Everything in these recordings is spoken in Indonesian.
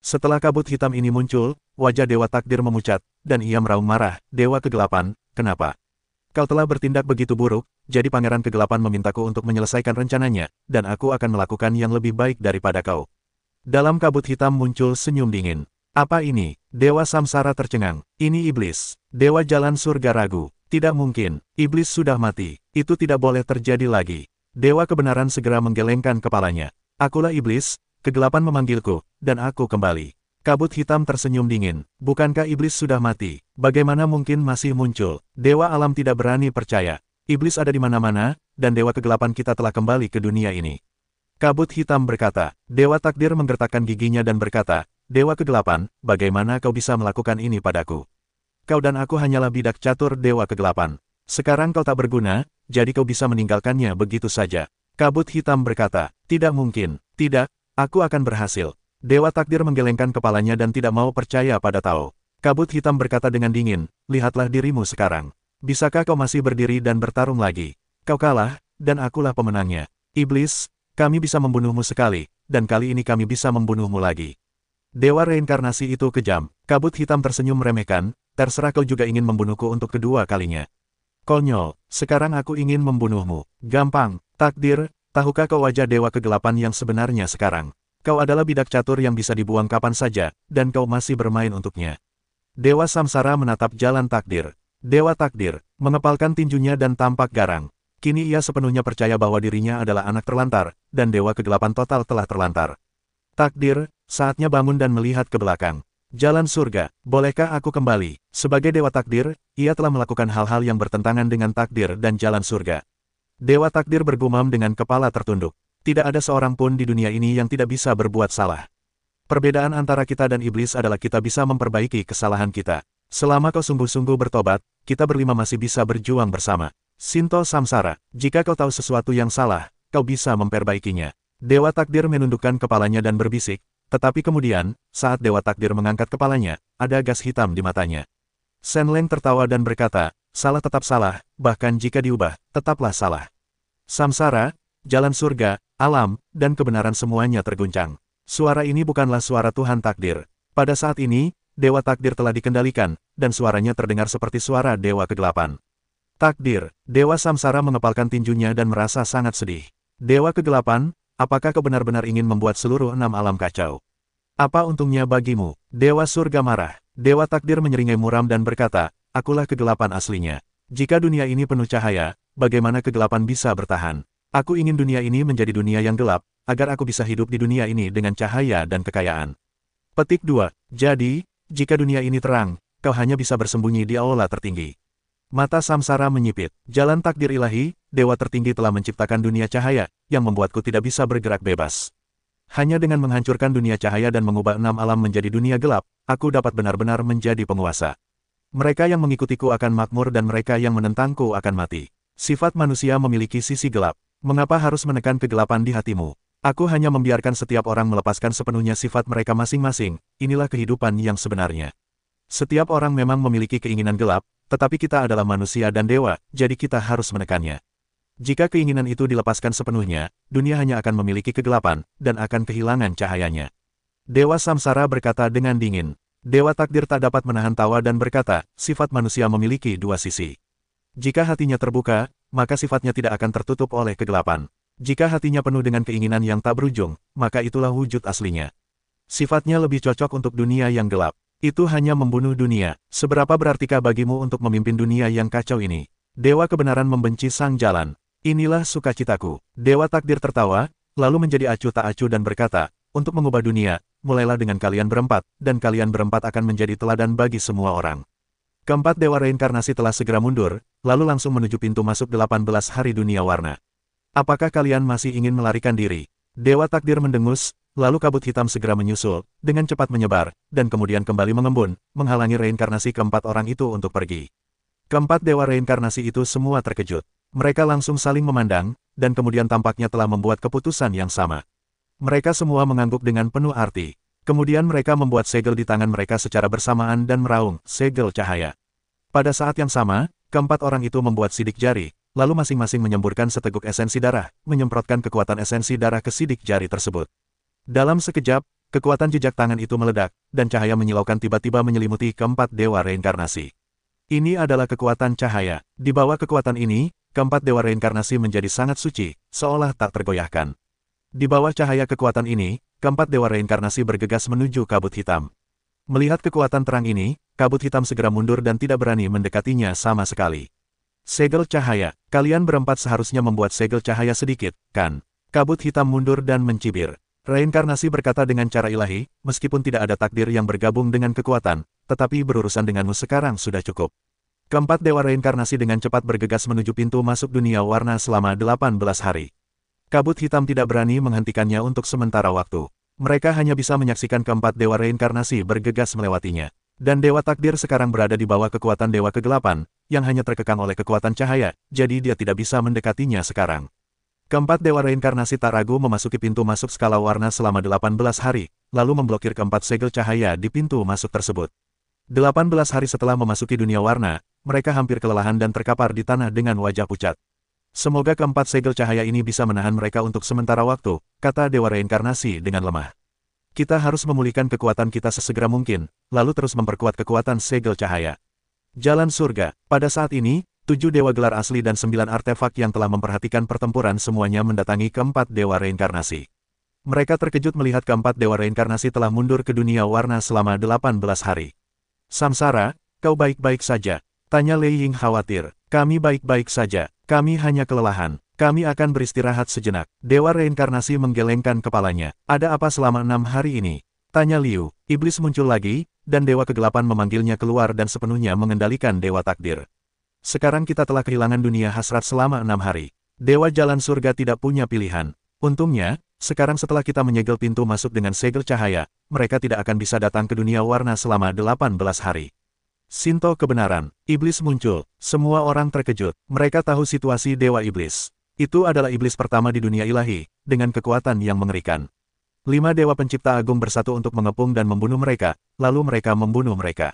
Setelah kabut hitam ini muncul, wajah Dewa Takdir memucat, dan ia meraung marah. Dewa Kegelapan, kenapa? Kau telah bertindak begitu buruk, jadi Pangeran Kegelapan memintaku untuk menyelesaikan rencananya, dan aku akan melakukan yang lebih baik daripada kau. Dalam kabut hitam muncul senyum dingin. Apa ini? Dewa Samsara tercengang. Ini iblis. Dewa Jalan Surga ragu. Tidak mungkin. Iblis sudah mati. Itu tidak boleh terjadi lagi. Dewa Kebenaran segera menggelengkan kepalanya. Akulah iblis, kegelapan memanggilku, dan aku kembali. Kabut hitam tersenyum dingin. Bukankah iblis sudah mati? Bagaimana mungkin masih muncul? Dewa alam tidak berani percaya. Iblis ada di mana-mana, dan Dewa Kegelapan kita telah kembali ke dunia ini. Kabut hitam berkata. Dewa Takdir menggertakkan giginya dan berkata, Dewa Kegelapan, bagaimana kau bisa melakukan ini padaku? Kau dan aku hanyalah bidak catur Dewa Kegelapan. Sekarang kau tak berguna, jadi kau bisa meninggalkannya begitu saja. Kabut hitam berkata, tidak mungkin, tidak, aku akan berhasil. Dewa Takdir menggelengkan kepalanya dan tidak mau percaya pada Tao. Kabut hitam berkata dengan dingin, lihatlah dirimu sekarang. Bisakah kau masih berdiri dan bertarung lagi? Kau kalah, dan akulah pemenangnya. Iblis, kami bisa membunuhmu sekali, dan kali ini kami bisa membunuhmu lagi. Dewa reinkarnasi itu kejam. Kabut hitam tersenyum meremehkan, terserah kau juga ingin membunuhku untuk kedua kalinya. Konyol, sekarang aku ingin membunuhmu. Gampang, Takdir, tahukah kau wajah Dewa Kegelapan yang sebenarnya sekarang? Kau adalah bidak catur yang bisa dibuang kapan saja, dan kau masih bermain untuknya. Dewa Samsara menatap Jalan Takdir. Dewa Takdir, mengepalkan tinjunya dan tampak garang. Kini ia sepenuhnya percaya bahwa dirinya adalah anak terlantar, dan Dewa Kegelapan total telah terlantar. Takdir, saatnya bangun dan melihat ke belakang. Jalan surga, bolehkah aku kembali? Sebagai Dewa Takdir, ia telah melakukan hal-hal yang bertentangan dengan takdir dan jalan surga. Dewa Takdir bergumam dengan kepala tertunduk. Tidak ada seorang pun di dunia ini yang tidak bisa berbuat salah. Perbedaan antara kita dan iblis adalah kita bisa memperbaiki kesalahan kita. Selama kau sungguh-sungguh bertobat, kita berlima masih bisa berjuang bersama. Sinto Samsara, jika kau tahu sesuatu yang salah, kau bisa memperbaikinya. Dewa Takdir menundukkan kepalanya dan berbisik, tetapi kemudian, saat Dewa Takdir mengangkat kepalanya, ada gas hitam di matanya. Shen Leng tertawa dan berkata, salah tetap salah, bahkan jika diubah, tetaplah salah. Samsara, jalan surga, alam, dan kebenaran semuanya terguncang. Suara ini bukanlah suara Tuhan Takdir. Pada saat ini, Dewa Takdir telah dikendalikan, dan suaranya terdengar seperti suara Dewa Kegelapan. Takdir, Dewa Samsara mengepalkan tinjunya dan merasa sangat sedih. Dewa Kegelapan, apakah kau benar-benar ingin membuat seluruh 6 alam kacau? Apa untungnya bagimu? Dewa Surga marah. Dewa Takdir menyeringai muram dan berkata, akulah kegelapan aslinya. Jika dunia ini penuh cahaya, bagaimana kegelapan bisa bertahan? Aku ingin dunia ini menjadi dunia yang gelap, agar aku bisa hidup di dunia ini dengan cahaya dan kekayaan. Petik 2. Jadi, jika dunia ini terang, kau hanya bisa bersembunyi di aula tertinggi. Mata Samsara menyipit. Jalan takdir ilahi, Dewa tertinggi telah menciptakan dunia cahaya, yang membuatku tidak bisa bergerak bebas. Hanya dengan menghancurkan dunia cahaya dan mengubah 6 alam menjadi dunia gelap, aku dapat benar-benar menjadi penguasa. Mereka yang mengikutiku akan makmur dan mereka yang menentangku akan mati. Sifat manusia memiliki sisi gelap. Mengapa harus menekan kegelapan di hatimu? Aku hanya membiarkan setiap orang melepaskan sepenuhnya sifat mereka masing-masing. Inilah kehidupan yang sebenarnya. Setiap orang memang memiliki keinginan gelap, tetapi kita adalah manusia dan dewa, jadi kita harus menekannya. Jika keinginan itu dilepaskan sepenuhnya, dunia hanya akan memiliki kegelapan, dan akan kehilangan cahayanya. Dewa Samsara berkata dengan dingin. Dewa Takdir tak dapat menahan tawa dan berkata, sifat manusia memiliki dua sisi. Jika hatinya terbuka, maka sifatnya tidak akan tertutup oleh kegelapan. Jika hatinya penuh dengan keinginan yang tak berujung, maka itulah wujud aslinya. Sifatnya lebih cocok untuk dunia yang gelap. Itu hanya membunuh dunia. Seberapa berartikah bagimu untuk memimpin dunia yang kacau ini? Dewa kebenaran membenci sang jalan. Inilah sukacitaku. Dewa Takdir tertawa, lalu menjadi acuh tak acuh dan berkata, untuk mengubah dunia, mulailah dengan kalian berempat, dan kalian berempat akan menjadi teladan bagi semua orang. Keempat dewa reinkarnasi telah segera mundur, lalu langsung menuju pintu masuk 18 hari dunia warna. Apakah kalian masih ingin melarikan diri? Dewa Takdir mendengus, lalu kabut hitam segera menyusul, dengan cepat menyebar, dan kemudian kembali mengembun, menghalangi reinkarnasi keempat orang itu untuk pergi. Keempat dewa reinkarnasi itu semua terkejut. Mereka langsung saling memandang, dan kemudian tampaknya telah membuat keputusan yang sama. Mereka semua mengangguk dengan penuh arti. Kemudian mereka membuat segel di tangan mereka secara bersamaan dan meraung, segel cahaya. Pada saat yang sama, keempat orang itu membuat sidik jari, lalu masing-masing menyemburkan seteguk esensi darah, menyemprotkan kekuatan esensi darah ke sidik jari tersebut. Dalam sekejap, kekuatan jejak tangan itu meledak, dan cahaya menyilaukan tiba-tiba menyelimuti keempat dewa reinkarnasi. Ini adalah kekuatan cahaya. Di bawah kekuatan ini, keempat dewa reinkarnasi menjadi sangat suci, seolah tak tergoyahkan. Di bawah cahaya kekuatan ini, keempat dewa reinkarnasi bergegas menuju kabut hitam. Melihat kekuatan terang ini, kabut hitam segera mundur dan tidak berani mendekatinya sama sekali. Segel cahaya, kalian berempat seharusnya membuat segel cahaya sedikit, kan? Kabut hitam mundur dan mencibir. Reinkarnasi berkata dengan cara ilahi, meskipun tidak ada takdir yang bergabung dengan kekuatan, tetapi berurusan denganmu sekarang sudah cukup. Keempat dewa reinkarnasi dengan cepat bergegas menuju pintu masuk dunia warna selama 18 hari. Kabut hitam tidak berani menghentikannya untuk sementara waktu. Mereka hanya bisa menyaksikan keempat dewa reinkarnasi bergegas melewatinya. Dan Dewa Takdir sekarang berada di bawah kekuatan Dewa Kegelapan, yang hanya terkekang oleh kekuatan cahaya, jadi dia tidak bisa mendekatinya sekarang. Keempat dewa reinkarnasi tak ragu memasuki pintu masuk skala warna selama 18 hari, lalu memblokir keempat segel cahaya di pintu masuk tersebut. 18 hari setelah memasuki dunia warna, mereka hampir kelelahan dan terkapar di tanah dengan wajah pucat. Semoga keempat segel cahaya ini bisa menahan mereka untuk sementara waktu, kata dewa reinkarnasi dengan lemah. Kita harus memulihkan kekuatan kita sesegera mungkin, lalu terus memperkuat kekuatan segel cahaya. Jalan surga. Pada saat ini, 7 dewa gelar asli dan 9 artefak yang telah memperhatikan pertempuran semuanya mendatangi keempat dewa reinkarnasi. Mereka terkejut melihat keempat dewa reinkarnasi telah mundur ke dunia warna selama 18 hari. Samsara, kau baik-baik saja? Tanya Lei Ying khawatir. Kami baik-baik saja. Kami hanya kelelahan. Kami akan beristirahat sejenak. Dewa reinkarnasi menggelengkan kepalanya. Ada apa selama 6 hari ini? Tanya Liu. Iblis muncul lagi, dan Dewa Kegelapan memanggilnya keluar dan sepenuhnya mengendalikan Dewa Takdir. Sekarang kita telah kehilangan dunia hasrat selama 6 hari. Dewa Jalan Surga tidak punya pilihan. Untungnya, sekarang setelah kita menyegel pintu masuk dengan segel cahaya, mereka tidak akan bisa datang ke dunia warna selama 18 hari. Sinto kebenaran. Iblis muncul. Semua orang terkejut. Mereka tahu situasi Dewa Iblis. Itu adalah iblis pertama di dunia ilahi, dengan kekuatan yang mengerikan. 5 dewa pencipta agung bersatu untuk mengepung dan membunuh mereka, lalu mereka membunuh mereka.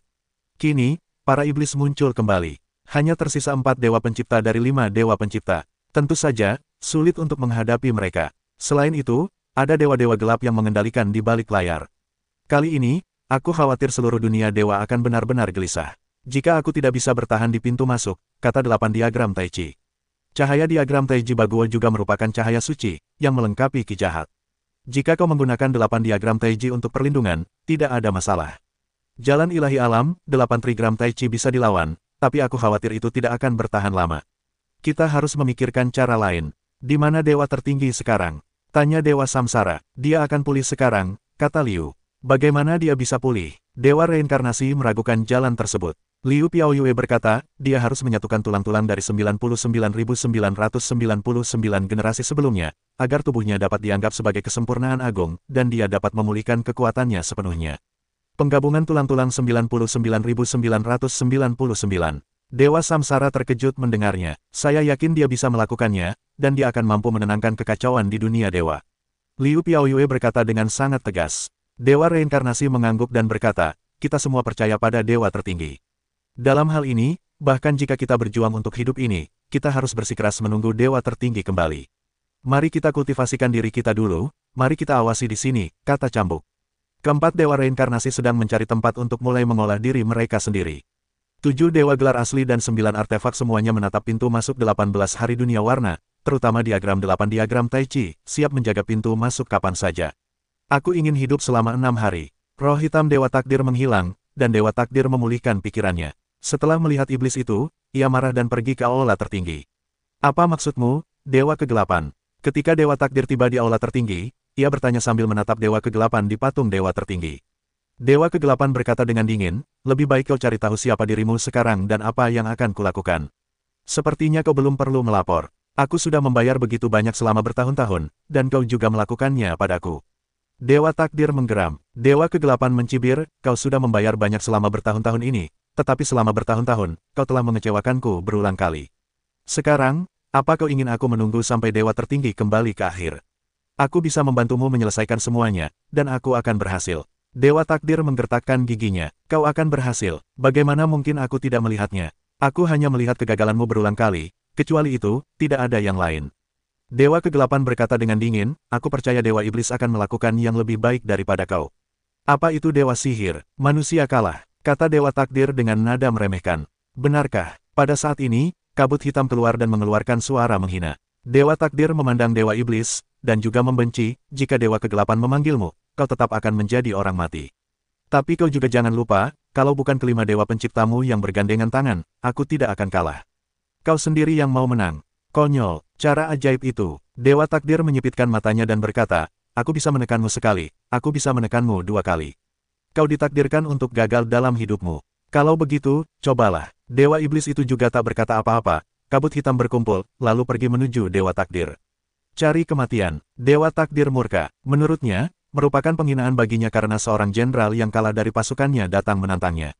Kini, para iblis muncul kembali. Hanya tersisa 4 dewa pencipta dari 5 dewa pencipta. Tentu saja, sulit untuk menghadapi mereka. Selain itu, ada dewa-dewa gelap yang mengendalikan di balik layar. Kali ini, aku khawatir seluruh dunia dewa akan benar-benar gelisah. Jika aku tidak bisa bertahan di pintu masuk, kata 8 diagram Tai Chi. Cahaya diagram Taiji Baguo juga merupakan cahaya suci, yang melengkapi Ki Jahat. Jika kau menggunakan 8 diagram Taiji untuk perlindungan, tidak ada masalah. Jalan ilahi alam, 8 trigram Taiji bisa dilawan, tapi aku khawatir itu tidak akan bertahan lama. Kita harus memikirkan cara lain. Di mana dewa tertinggi sekarang? Tanya Dewa Samsara. Dia akan pulih sekarang, kata Liu. Bagaimana dia bisa pulih? Dewa reinkarnasi meragukan jalan tersebut. Liu Piaoyue berkata, dia harus menyatukan tulang-tulang dari 99.999 generasi sebelumnya, agar tubuhnya dapat dianggap sebagai kesempurnaan agung, dan dia dapat memulihkan kekuatannya sepenuhnya. Penggabungan tulang-tulang 99.999. Dewa Samsara terkejut mendengarnya. Saya yakin dia bisa melakukannya, dan dia akan mampu menenangkan kekacauan di dunia dewa. Liu Piaoyue berkata dengan sangat tegas. Dewa reinkarnasi mengangguk dan berkata, kita semua percaya pada dewa tertinggi. Dalam hal ini, bahkan jika kita berjuang untuk hidup ini, kita harus bersikeras menunggu dewa tertinggi kembali. Mari kita kultivasikan diri kita dulu, mari kita awasi di sini, kata Cambuk. Keempat dewa reinkarnasi sedang mencari tempat untuk mulai mengolah diri mereka sendiri. 7 dewa gelar asli dan 9 artefak semuanya menatap pintu masuk 18 hari dunia warna, terutama diagram 8 diagram Tai Chi, siap menjaga pintu masuk kapan saja. Aku ingin hidup selama 6 hari. Roh hitam Dewa Takdir menghilang, dan Dewa Takdir memulihkan pikirannya. Setelah melihat iblis itu, ia marah dan pergi ke aula tertinggi. Apa maksudmu, Dewa Kegelapan? Ketika Dewa Takdir tiba di aula tertinggi, ia bertanya sambil menatap Dewa Kegelapan di patung Dewa tertinggi. Dewa Kegelapan berkata dengan dingin, lebih baik kau cari tahu siapa dirimu sekarang dan apa yang akan kulakukan. Sepertinya kau belum perlu melapor. Aku sudah membayar begitu banyak selama bertahun-tahun, dan kau juga melakukannya padaku. Dewa Takdir menggeram. Dewa Kegelapan mencibir, kau sudah membayar banyak selama bertahun-tahun ini. Tetapi selama bertahun-tahun, kau telah mengecewakanku berulang kali. Sekarang, apa kau ingin aku menunggu sampai dewa tertinggi kembali ke akhir? Aku bisa membantumu menyelesaikan semuanya, dan aku akan berhasil. Dewa Takdir menggertakkan giginya. Kau akan berhasil. Bagaimana mungkin aku tidak melihatnya? Aku hanya melihat kegagalanmu berulang kali, kecuali itu, tidak ada yang lain. Dewa Kegelapan berkata dengan dingin, aku percaya Dewa Iblis akan melakukan yang lebih baik daripada kau. Apa itu dewa sihir? Manusia kalah, kata Dewa Takdir dengan nada meremehkan. Benarkah? Pada saat ini, kabut hitam keluar dan mengeluarkan suara menghina. Dewa Takdir memandang Dewa Iblis, dan juga membenci, jika Dewa Kegelapan memanggilmu, kau tetap akan menjadi orang mati. Tapi kau juga jangan lupa, kalau bukan kelima dewa penciptamu yang bergandengan tangan, aku tidak akan kalah. Kau sendiri yang mau menang. Konyol, cara ajaib itu. Dewa Takdir menyipitkan matanya dan berkata, aku bisa menekanmu sekali, aku bisa menekanmu 2 kali. Kau ditakdirkan untuk gagal dalam hidupmu. Kalau begitu, cobalah. Dewa Iblis itu juga tak berkata apa-apa, kabut hitam berkumpul, lalu pergi menuju Dewa Takdir. Cari kematian. Dewa Takdir murka. Menurutnya, merupakan penghinaan baginya karena seorang jenderal yang kalah dari pasukannya datang menantangnya.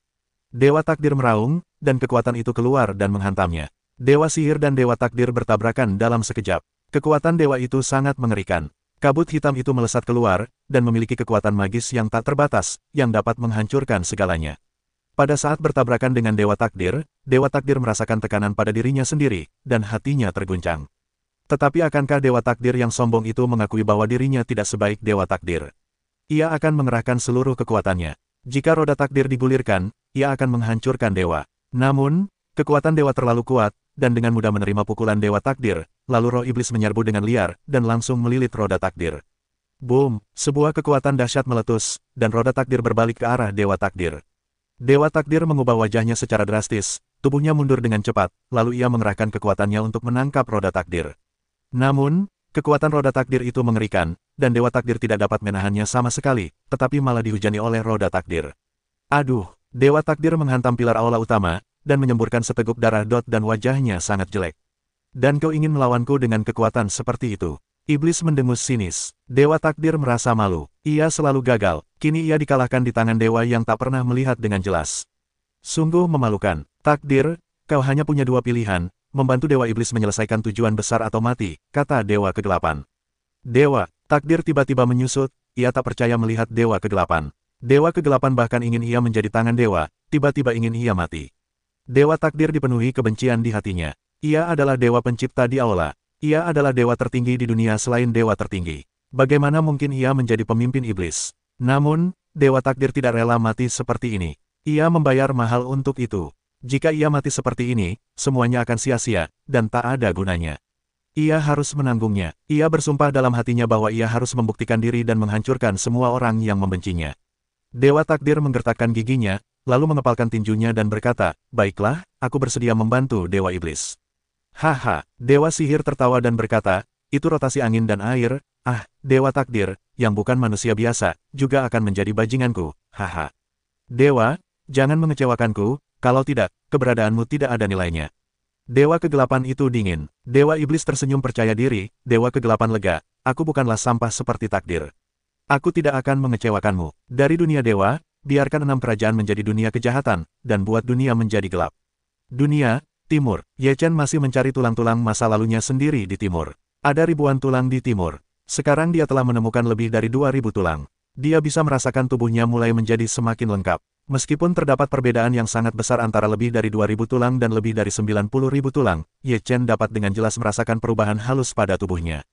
Dewa Takdir meraung, dan kekuatan itu keluar dan menghantamnya. Dewa Sihir dan Dewa Takdir bertabrakan dalam sekejap. Kekuatan dewa itu sangat mengerikan. Kabut hitam itu melesat keluar, dan memiliki kekuatan magis yang tak terbatas, yang dapat menghancurkan segalanya. Pada saat bertabrakan dengan Dewa Takdir merasakan tekanan pada dirinya sendiri, dan hatinya terguncang. Tetapi akankah Dewa Takdir yang sombong itu mengakui bahwa dirinya tidak sebaik Dewa Takdir? Ia akan mengerahkan seluruh kekuatannya. Jika roda takdir digulirkan, ia akan menghancurkan dewa. Namun, kekuatan dewa terlalu kuat, dan dengan mudah menerima pukulan Dewa Takdir, lalu roh iblis menyerbu dengan liar, dan langsung melilit roda takdir. Boom! Sebuah kekuatan dahsyat meletus, dan roda takdir berbalik ke arah Dewa Takdir. Dewa Takdir mengubah wajahnya secara drastis, tubuhnya mundur dengan cepat, lalu ia mengerahkan kekuatannya untuk menangkap roda takdir. Namun, kekuatan roda takdir itu mengerikan, dan Dewa Takdir tidak dapat menahannya sama sekali, tetapi malah dihujani oleh roda takdir. Aduh! Dewa Takdir menghantam pilar aula utama, dan menyemburkan seteguk darah dan wajahnya sangat jelek. Dan kau ingin melawanku dengan kekuatan seperti itu? Iblis mendengus sinis. Dewa Takdir merasa malu. Ia selalu gagal, kini ia dikalahkan di tangan dewa yang tak pernah melihat dengan jelas. Sungguh memalukan. Takdir, kau hanya punya 2 pilihan, membantu Dewa Iblis menyelesaikan tujuan besar atau mati, kata Dewa Kegelapan. Dewa Takdir tiba-tiba menyusut, ia tak percaya melihat Dewa Kegelapan. Dewa Kegelapan bahkan ingin ia menjadi tangan dewa, tiba-tiba ingin ia mati. Dewa Takdir dipenuhi kebencian di hatinya. Ia adalah dewa pencipta di aula. Ia adalah dewa tertinggi di dunia selain dewa tertinggi. Bagaimana mungkin ia menjadi pemimpin iblis? Namun, Dewa Takdir tidak rela mati seperti ini. Ia membayar mahal untuk itu. Jika ia mati seperti ini, semuanya akan sia-sia, dan tak ada gunanya. Ia harus menanggungnya. Ia bersumpah dalam hatinya bahwa ia harus membuktikan diri dan menghancurkan semua orang yang membencinya. Dewa Takdir menggertakkan giginya, lalu mengepalkan tinjunya dan berkata, baiklah, aku bersedia membantu Dewa Iblis. Haha, Dewa Sihir tertawa dan berkata, itu rotasi angin dan air, Dewa Takdir, yang bukan manusia biasa, juga akan menjadi bajinganku, haha. Dewa, jangan mengecewakanku, kalau tidak, keberadaanmu tidak ada nilainya. Dewa Kegelapan itu dingin. Dewa Iblis tersenyum percaya diri, Dewa Kegelapan lega, aku bukanlah sampah seperti takdir. Aku tidak akan mengecewakanmu. Dari dunia dewa, biarkan 6 kerajaan menjadi dunia kejahatan, dan buat dunia menjadi gelap. Dunia, Timur. Ye Chen masih mencari tulang-tulang masa lalunya sendiri di Timur. Ada ribuan tulang di Timur. Sekarang dia telah menemukan lebih dari 2.000 tulang. Dia bisa merasakan tubuhnya mulai menjadi semakin lengkap. Meskipun terdapat perbedaan yang sangat besar antara lebih dari 2.000 tulang dan lebih dari 90.000 tulang, Ye Chen dapat dengan jelas merasakan perubahan halus pada tubuhnya.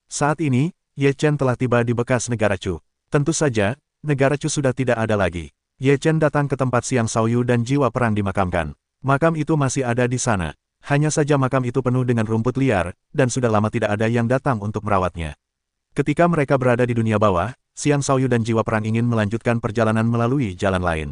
Saat ini, Ye Chen telah tiba di bekas negara Chu. Tentu saja, negara Chu sudah tidak ada lagi. Ye Chen datang ke tempat Xiang Shaoyu dan jiwa perang dimakamkan. Makam itu masih ada di sana. Hanya saja makam itu penuh dengan rumput liar, dan sudah lama tidak ada yang datang untuk merawatnya. Ketika mereka berada di dunia bawah, Xiang Shaoyu dan jiwa perang ingin melanjutkan perjalanan melalui jalan lain.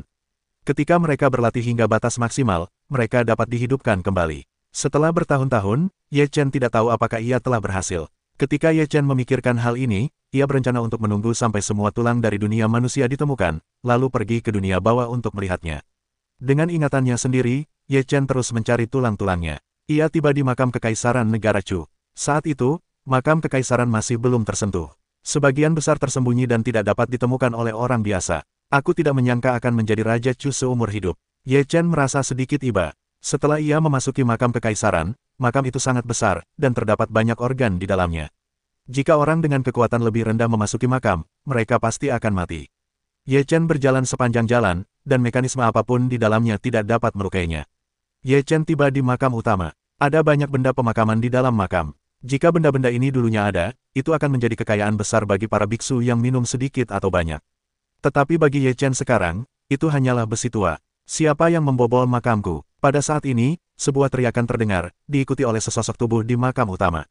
Ketika mereka berlatih hingga batas maksimal, mereka dapat dihidupkan kembali. Setelah bertahun-tahun, Ye Chen tidak tahu apakah ia telah berhasil. Ketika Ye Chen memikirkan hal ini, ia berencana untuk menunggu sampai semua tulang dari dunia manusia ditemukan, lalu pergi ke dunia bawah untuk melihatnya. Dengan ingatannya sendiri, Ye Chen terus mencari tulang-tulangnya. Ia tiba di makam kekaisaran negara Chu. Saat itu, makam kekaisaran masih belum tersentuh. Sebagian besar tersembunyi dan tidak dapat ditemukan oleh orang biasa. Aku tidak menyangka akan menjadi Raja Chu seumur hidup. Ye Chen merasa sedikit iba. Setelah ia memasuki makam kekaisaran, makam itu sangat besar, dan terdapat banyak organ di dalamnya. Jika orang dengan kekuatan lebih rendah memasuki makam, mereka pasti akan mati. Ye Chen berjalan sepanjang jalan, dan mekanisme apapun di dalamnya tidak dapat melukainya. Ye Chen tiba di makam utama. Ada banyak benda pemakaman di dalam makam. Jika benda-benda ini dulunya ada, itu akan menjadi kekayaan besar bagi para biksu yang minum sedikit atau banyak. Tetapi bagi Ye Chen sekarang, itu hanyalah besi tua. Siapa yang membobol makamku? Pada saat ini, sebuah teriakan terdengar, diikuti oleh sesosok tubuh di makam utama.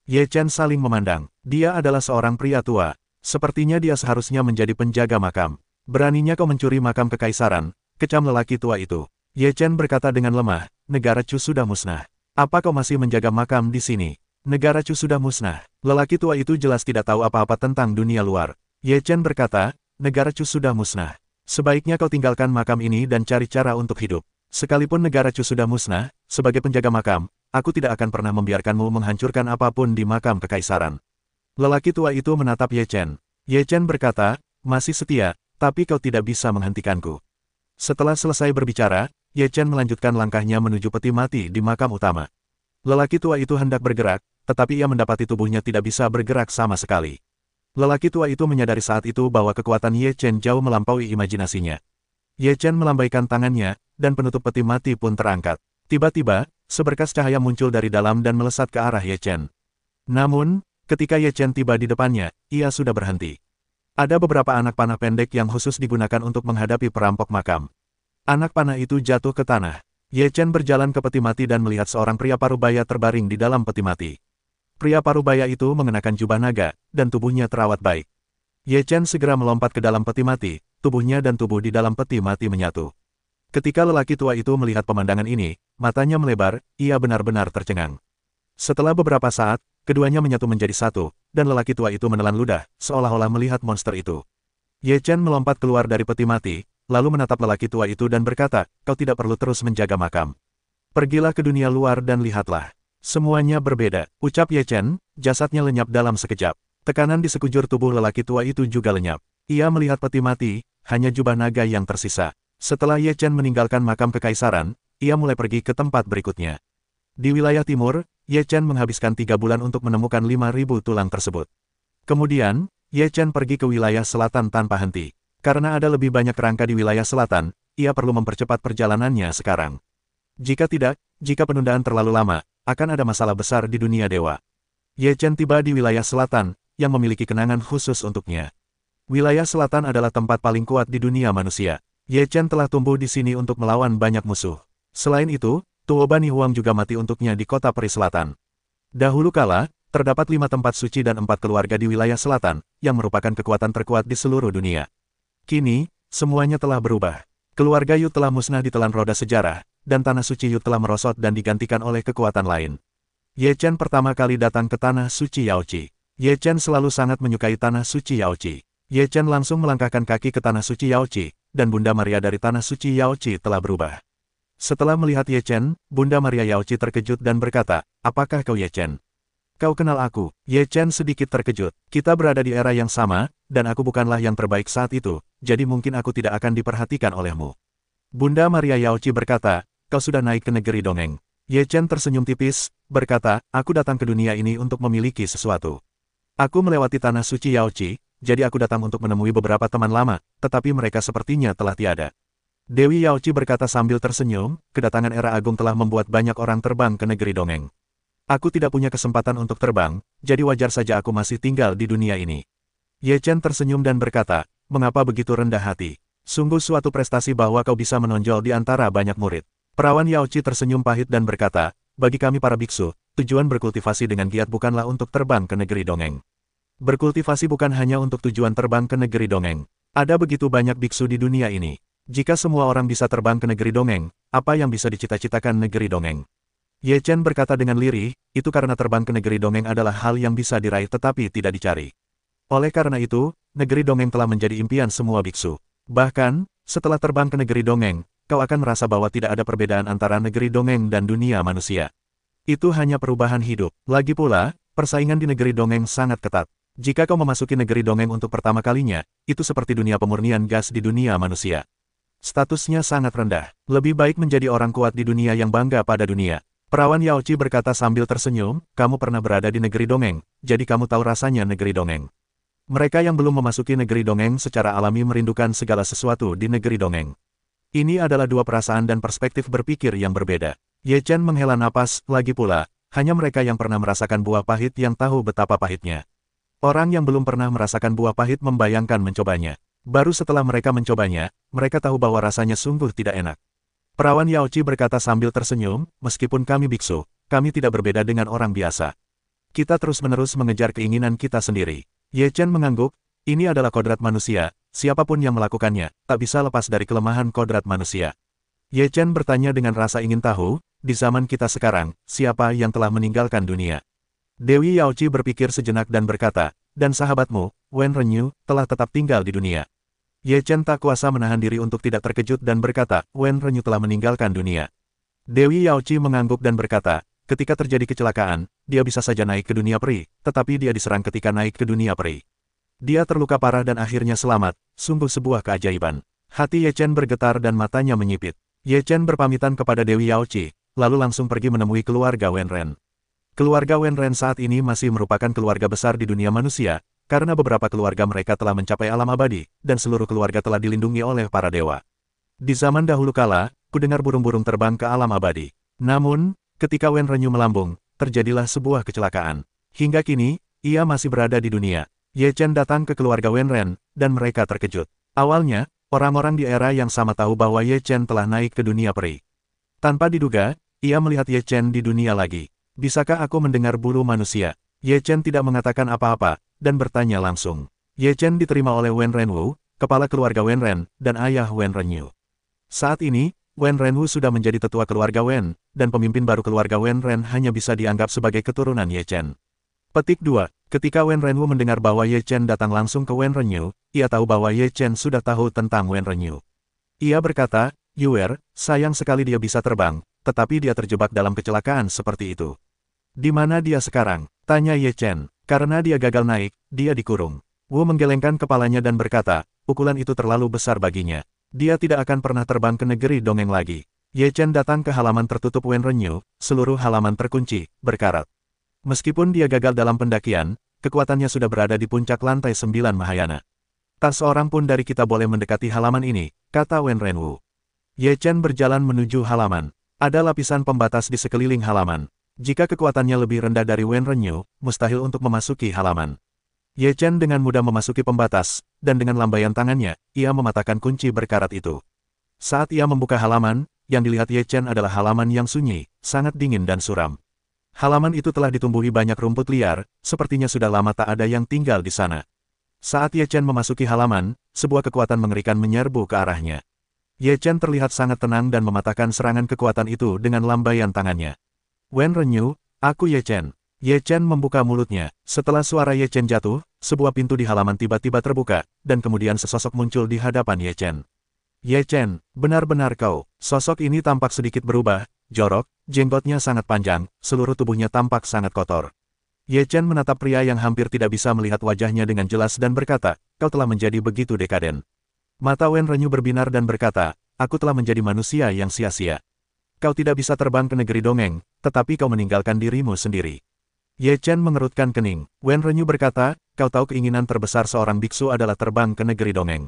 Ye Chen saling memandang. Dia adalah seorang pria tua. Sepertinya dia seharusnya menjadi penjaga makam. Beraninya kau mencuri makam kekaisaran, kecam lelaki tua itu. Ye Chen berkata dengan lemah, negara Chu sudah musnah. Apa kau masih menjaga makam di sini? Negara Chu sudah musnah. Lelaki tua itu jelas tidak tahu apa-apa tentang dunia luar. Ye Chen berkata, negara Chu sudah musnah. Sebaiknya kau tinggalkan makam ini dan cari cara untuk hidup. Sekalipun negara Chu sudah musnah, sebagai penjaga makam, aku tidak akan pernah membiarkanmu menghancurkan apapun di makam kekaisaran. Lelaki tua itu menatap Ye Chen. Ye Chen berkata, masih setia, tapi kau tidak bisa menghentikanku. Setelah selesai berbicara, Ye Chen melanjutkan langkahnya menuju peti mati di makam utama. Lelaki tua itu hendak bergerak, tetapi ia mendapati tubuhnya tidak bisa bergerak sama sekali. Lelaki tua itu menyadari saat itu bahwa kekuatan Ye Chen jauh melampaui imajinasinya. Ye Chen melambaikan tangannya, dan penutup peti mati pun terangkat. Tiba-tiba, seberkas cahaya muncul dari dalam dan melesat ke arah Ye Chen. Namun, ketika Ye Chen tiba di depannya, ia sudah berhenti. Ada beberapa anak panah pendek yang khusus digunakan untuk menghadapi perampok makam. Anak panah itu jatuh ke tanah. Ye Chen berjalan ke peti mati dan melihat seorang pria parubaya terbaring di dalam peti mati. Pria parubaya itu mengenakan jubah naga, dan tubuhnya terawat baik. Ye Chen segera melompat ke dalam peti mati, tubuhnya dan tubuh di dalam peti mati menyatu. Ketika lelaki tua itu melihat pemandangan ini, matanya melebar, ia benar-benar tercengang. Setelah beberapa saat, keduanya menyatu menjadi satu, dan lelaki tua itu menelan ludah, seolah-olah melihat monster itu. Ye Chen melompat keluar dari peti mati, lalu menatap lelaki tua itu dan berkata, kau tidak perlu terus menjaga makam. Pergilah ke dunia luar dan lihatlah. Semuanya berbeda, ucap Ye Chen, jasadnya lenyap dalam sekejap. Tekanan di sekujur tubuh lelaki tua itu juga lenyap. Ia melihat peti mati, hanya jubah naga yang tersisa. Setelah Ye Chen meninggalkan makam kekaisaran, ia mulai pergi ke tempat berikutnya. Di wilayah timur, Ye Chen menghabiskan 3 bulan untuk menemukan 5.000 tulang tersebut. Kemudian, Ye Chen pergi ke wilayah selatan tanpa henti. Karena ada lebih banyak kerangka di wilayah selatan, ia perlu mempercepat perjalanannya sekarang. Jika tidak, jika penundaan terlalu lama, akan ada masalah besar di dunia dewa. Ye Chen tiba di wilayah selatan, yang memiliki kenangan khusus untuknya. Wilayah selatan adalah tempat paling kuat di dunia manusia. Ye Chen telah tumbuh di sini untuk melawan banyak musuh. Selain itu, Tuo Bani Huang juga mati untuknya di kota peri selatan. Dahulu kala, terdapat 5 tempat suci dan 4 keluarga di wilayah selatan, yang merupakan kekuatan terkuat di seluruh dunia. Kini, semuanya telah berubah. Keluarga Yu telah musnah di telan roda sejarah, dan tanah suci Yu telah merosot dan digantikan oleh kekuatan lain. Ye Chen pertama kali datang ke tanah suci Yaoqi. Ye Chen selalu sangat menyukai tanah suci Yaoqi. Ye Chen langsung melangkahkan kaki ke tanah suci Yaoqi, dan Bunda Maria dari tanah suci Yaoqi telah berubah. Setelah melihat Ye Chen, Bunda Maria Yaoqi terkejut dan berkata, apakah kau Ye Chen? Kau kenal aku? Ye Chen sedikit terkejut. Kita berada di era yang sama, dan aku bukanlah yang terbaik saat itu, jadi mungkin aku tidak akan diperhatikan olehmu. Bunda Maria Yaoqi berkata, kau sudah naik ke negeri dongeng. Ye Chen tersenyum tipis, berkata, aku datang ke dunia ini untuk memiliki sesuatu. Aku melewati tanah suci Yaoqi, jadi aku datang untuk menemui beberapa teman lama, tetapi mereka sepertinya telah tiada. Dewi Yaoqi berkata sambil tersenyum, kedatangan era agung telah membuat banyak orang terbang ke negeri dongeng. Aku tidak punya kesempatan untuk terbang, jadi wajar saja aku masih tinggal di dunia ini. Ye Chen tersenyum dan berkata, mengapa begitu rendah hati? Sungguh suatu prestasi bahwa kau bisa menonjol di antara banyak murid. Perawan Yaoqi tersenyum pahit dan berkata, bagi kami para biksu, tujuan berkultivasi dengan giat bukanlah untuk terbang ke negeri dongeng. Berkultivasi bukan hanya untuk tujuan terbang ke negeri dongeng. Ada begitu banyak biksu di dunia ini. Jika semua orang bisa terbang ke negeri dongeng, apa yang bisa dicita-citakan negeri dongeng? Ye Chen berkata dengan lirih, itu karena terbang ke negeri dongeng adalah hal yang bisa diraih tetapi tidak dicari. Oleh karena itu, negeri dongeng telah menjadi impian semua biksu. Bahkan, setelah terbang ke negeri dongeng, kau akan merasa bahwa tidak ada perbedaan antara negeri dongeng dan dunia manusia. Itu hanya perubahan hidup. Lagi pula, persaingan di negeri dongeng sangat ketat. Jika kau memasuki negeri dongeng untuk pertama kalinya, itu seperti dunia pemurnian gas di dunia manusia. Statusnya sangat rendah. Lebih baik menjadi orang kuat di dunia yang bangga pada dunia. Perawan Yaoqi berkata sambil tersenyum, kamu pernah berada di negeri dongeng, jadi kamu tahu rasanya negeri dongeng. Mereka yang belum memasuki negeri dongeng secara alami merindukan segala sesuatu di negeri dongeng. Ini adalah dua perasaan dan perspektif berpikir yang berbeda. Ye Chen menghela napas, lagi pula, hanya mereka yang pernah merasakan buah pahit yang tahu betapa pahitnya. Orang yang belum pernah merasakan buah pahit membayangkan mencobanya. Baru setelah mereka mencobanya, mereka tahu bahwa rasanya sungguh tidak enak. Perawan Yaoci berkata sambil tersenyum, meskipun kami biksu, kami tidak berbeda dengan orang biasa. Kita terus-menerus mengejar keinginan kita sendiri. Ye Chen mengangguk, ini adalah kodrat manusia, siapapun yang melakukannya, tak bisa lepas dari kelemahan kodrat manusia. Ye Chen bertanya dengan rasa ingin tahu, di zaman kita sekarang, siapa yang telah meninggalkan dunia? Dewi Yaoci berpikir sejenak dan berkata, dan sahabatmu, Wen Renyu, telah tetap tinggal di dunia. Ye Chen tak kuasa menahan diri untuk tidak terkejut dan berkata, Wen Renyu telah meninggalkan dunia. Dewi Yaoci mengangguk dan berkata, ketika terjadi kecelakaan, dia bisa saja naik ke dunia peri, tetapi dia diserang ketika naik ke dunia peri. Dia terluka parah dan akhirnya selamat, sungguh sebuah keajaiban. Hati Ye Chen bergetar dan matanya menyipit. Ye Chen berpamitan kepada Dewi Yaoci, lalu langsung pergi menemui keluarga Wen Ren. Keluarga Wen Ren saat ini masih merupakan keluarga besar di dunia manusia, karena beberapa keluarga mereka telah mencapai alam abadi, dan seluruh keluarga telah dilindungi oleh para dewa. Di zaman dahulu kala, kudengar burung-burung terbang ke alam abadi. Namun, ketika Wen Renyu melambung, terjadilah sebuah kecelakaan. Hingga kini, ia masih berada di dunia. Ye Chen datang ke keluarga Wen Ren, dan mereka terkejut. Awalnya, orang-orang di era yang sama tahu bahwa Ye Chen telah naik ke dunia peri. Tanpa diduga, ia melihat Ye Chen di dunia lagi. Bisakah aku mendengar bulu manusia? Ye Chen tidak mengatakan apa-apa, dan bertanya langsung. Ye Chen diterima oleh Wen Renwu, kepala keluarga Wen Ren, dan ayah Wen Renyu. Saat ini, Wen Renwu sudah menjadi tetua keluarga Wen, dan pemimpin baru keluarga Wen Ren hanya bisa dianggap sebagai keturunan Ye Chen. Petik 2. Ketika Wen Renwu mendengar bahwa Ye Chen datang langsung ke Wen Renyu, ia tahu bahwa Ye Chen sudah tahu tentang Wen Renyu. Ia berkata, Yuer, sayang sekali dia bisa terbang, tetapi dia terjebak dalam kecelakaan seperti itu. Di mana dia sekarang? Tanya Ye Chen. Karena dia gagal naik, dia dikurung. Wu menggelengkan kepalanya dan berkata, pukulan itu terlalu besar baginya. Dia tidak akan pernah terbang ke negeri dongeng lagi. Ye Chen datang ke halaman tertutup Wen Renyu, seluruh halaman terkunci, berkarat. Meskipun dia gagal dalam pendakian, kekuatannya sudah berada di puncak lantai 9 Mahayana. Tak seorang pun dari kita boleh mendekati halaman ini, kata Wen Renwu. Ye Chen berjalan menuju halaman. Ada lapisan pembatas di sekeliling halaman. Jika kekuatannya lebih rendah dari Wen Renyu, mustahil untuk memasuki halaman. Ye Chen dengan mudah memasuki pembatas, dan dengan lambaian tangannya, ia mematahkan kunci berkarat itu. Saat ia membuka halaman, yang dilihat Ye Chen adalah halaman yang sunyi, sangat dingin dan suram. Halaman itu telah ditumbuhi banyak rumput liar, sepertinya sudah lama tak ada yang tinggal di sana. Saat Ye Chen memasuki halaman, sebuah kekuatan mengerikan menyerbu ke arahnya. Ye Chen terlihat sangat tenang dan mematahkan serangan kekuatan itu dengan lambaian tangannya. Wen Renyu, aku Ye Chen. Ye Chen membuka mulutnya. Setelah suara Ye Chen jatuh, sebuah pintu di halaman tiba-tiba terbuka, dan kemudian sesosok muncul di hadapan Ye Chen. Ye Chen, benar-benar kau. Sosok ini tampak sedikit berubah, jorok, jenggotnya sangat panjang, seluruh tubuhnya tampak sangat kotor. Ye Chen menatap pria yang hampir tidak bisa melihat wajahnya dengan jelas dan berkata, kau telah menjadi begitu dekaden. Mata Wen Renyu berbinar dan berkata, aku telah menjadi manusia yang sia-sia. Kau tidak bisa terbang ke negeri dongeng, tetapi kau meninggalkan dirimu sendiri. Ye Chen mengerutkan kening. Wen Renyu berkata, kau tahu keinginan terbesar seorang biksu adalah terbang ke negeri dongeng.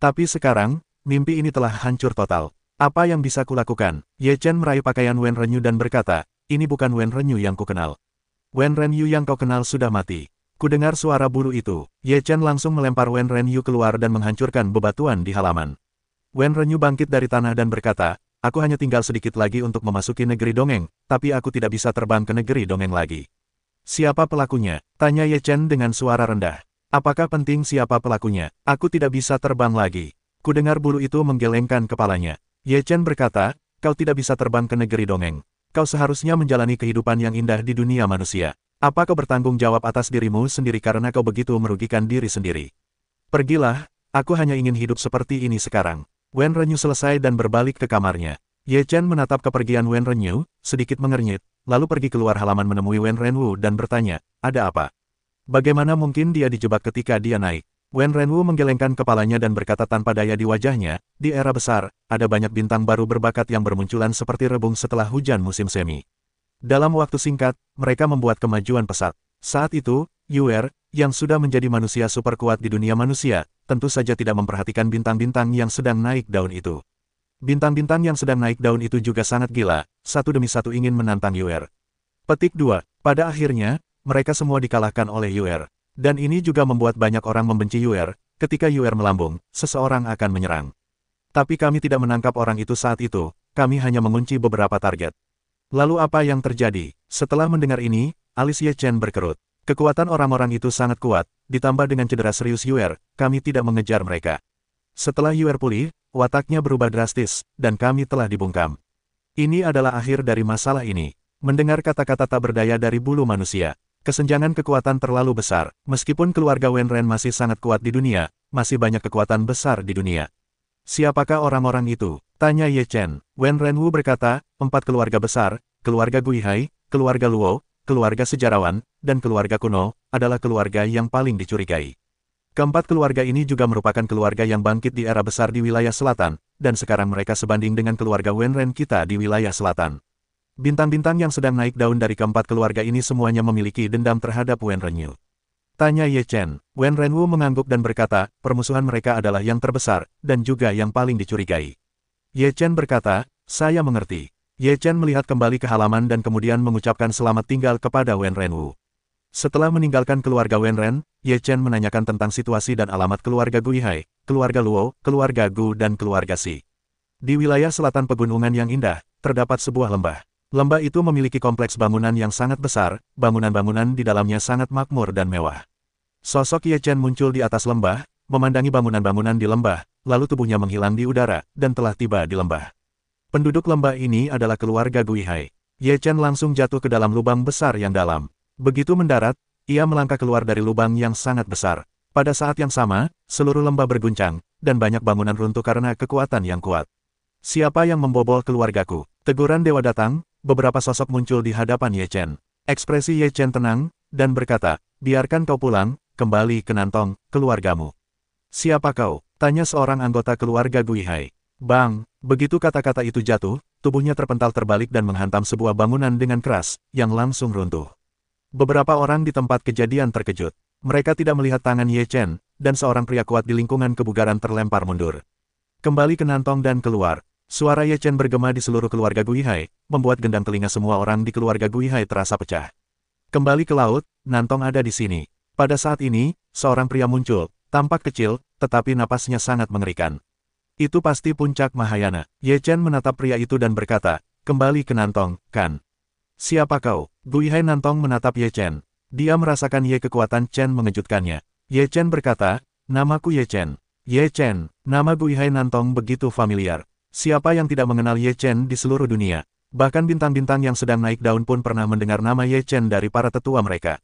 Tapi sekarang, mimpi ini telah hancur total. Apa yang bisa kulakukan? Ye Chen meraih pakaian Wen Renyu dan berkata, ini bukan Wen Renyu yang kukenal. Wen Renyu yang kau kenal sudah mati. Kudengar suara bulu itu. Ye Chen langsung melempar Wen Renyu keluar dan menghancurkan bebatuan di halaman. Wen Renyu bangkit dari tanah dan berkata, aku hanya tinggal sedikit lagi untuk memasuki negeri dongeng, tapi aku tidak bisa terbang ke negeri dongeng lagi. Siapa pelakunya? Tanya Ye Chen dengan suara rendah. Apakah penting siapa pelakunya? Aku tidak bisa terbang lagi. Kudengar bulu itu menggelengkan kepalanya. Ye Chen berkata, kau tidak bisa terbang ke negeri dongeng. Kau seharusnya menjalani kehidupan yang indah di dunia manusia. Apa kau bertanggung jawab atas dirimu sendiri karena kau begitu merugikan diri sendiri? Pergilah, aku hanya ingin hidup seperti ini sekarang. Wen Renyu selesai dan berbalik ke kamarnya. Ye Chen menatap kepergian Wen Renyu, sedikit mengernyit, lalu pergi keluar halaman menemui Wen Renwu dan bertanya, ada apa? Bagaimana mungkin dia dijebak ketika dia naik? Wen Renwu menggelengkan kepalanya dan berkata tanpa daya di wajahnya, di era besar, ada banyak bintang baru berbakat yang bermunculan seperti rebung setelah hujan musim semi. Dalam waktu singkat, mereka membuat kemajuan pesat. Saat itu, Yuer, yang sudah menjadi manusia super kuat di dunia manusia, tentu saja tidak memperhatikan bintang-bintang yang sedang naik daun itu. Bintang-bintang yang sedang naik daun itu juga sangat gila, satu demi satu ingin menantang Yuer. Petik 2. Pada akhirnya, mereka semua dikalahkan oleh Yuer. Dan ini juga membuat banyak orang membenci Yuer, ketika Yuer melambung, seseorang akan menyerang. Tapi kami tidak menangkap orang itu saat itu, kami hanya mengunci beberapa target. Lalu apa yang terjadi? Setelah mendengar ini, alis Ye Chen berkerut. Kekuatan orang-orang itu sangat kuat, ditambah dengan cedera serius Yuer, kami tidak mengejar mereka. Setelah Yuer pulih, wataknya berubah drastis, dan kami telah dibungkam. Ini adalah akhir dari masalah ini. Mendengar kata-kata tak berdaya dari bulu manusia. Kesenjangan kekuatan terlalu besar. Meskipun keluarga Wenren masih sangat kuat di dunia, masih banyak kekuatan besar di dunia. Siapakah orang-orang itu? Tanya Ye Chen. Wenren Wu berkata, 4 keluarga besar, keluarga Guihai, keluarga Luo, keluarga sejarawan, dan keluarga kuno, adalah keluarga yang paling dicurigai. Keempat keluarga ini juga merupakan keluarga yang bangkit di era besar di wilayah selatan, dan sekarang mereka sebanding dengan keluarga Wenren kita di wilayah selatan. Bintang-bintang yang sedang naik daun dari keempat keluarga ini semuanya memiliki dendam terhadap Wenren Yu. Tanya Ye Chen. Wenren Wu mengangguk dan berkata, permusuhan mereka adalah yang terbesar, dan juga yang paling dicurigai. Ye Chen berkata, saya mengerti. Ye Chen melihat kembali ke halaman dan kemudian mengucapkan selamat tinggal kepada Wenren Wu. Setelah meninggalkan keluarga Wenren, Ye Chen menanyakan tentang situasi dan alamat keluarga Guihai, keluarga Luo, keluarga Gu dan keluarga Si. Di wilayah selatan pegunungan yang indah, terdapat sebuah lembah. Lembah itu memiliki kompleks bangunan yang sangat besar, bangunan-bangunan di dalamnya sangat makmur dan mewah. Sosok Ye Chen muncul di atas lembah, memandangi bangunan-bangunan di lembah, lalu tubuhnya menghilang di udara, dan telah tiba di lembah. Penduduk lembah ini adalah keluarga Guihai. Ye Chen langsung jatuh ke dalam lubang besar yang dalam. Begitu mendarat, ia melangkah keluar dari lubang yang sangat besar. Pada saat yang sama, seluruh lembah berguncang, dan banyak bangunan runtuh karena kekuatan yang kuat. Siapa yang membobol keluargaku? Teguran dewa datang, beberapa sosok muncul di hadapan Ye Chen. Ekspresi Ye Chen tenang, dan berkata, biarkan kau pulang, kembali ke Nantong, keluargamu. Siapa kau? Tanya seorang anggota keluarga Guihai. Bang, begitu kata-kata itu jatuh, tubuhnya terpental terbalik dan menghantam sebuah bangunan dengan keras, yang langsung runtuh. Beberapa orang di tempat kejadian terkejut. Mereka tidak melihat tangan Ye Chen, dan seorang pria kuat di lingkungan kebugaran terlempar mundur. Kembali ke Nantong dan keluar. Suara Ye Chen bergema di seluruh keluarga Guihai, membuat gendang telinga semua orang di keluarga Guihai terasa pecah. Kembali ke laut, Nantong ada di sini. Pada saat ini, seorang pria muncul, tampak kecil, tetapi napasnya sangat mengerikan. Itu pasti puncak Mahayana. Ye Chen menatap pria itu dan berkata, kembali ke Nantong, kan? Siapa kau? Guihai Nantong menatap Ye Chen. Dia merasakan Ye kekuatan Chen mengejutkannya. Ye Chen berkata, namaku Ye Chen. Ye Chen, nama Guihai Nantong begitu familiar. Siapa yang tidak mengenal Ye Chen di seluruh dunia? Bahkan bintang-bintang yang sedang naik daun pun pernah mendengar nama Ye Chen dari para tetua mereka.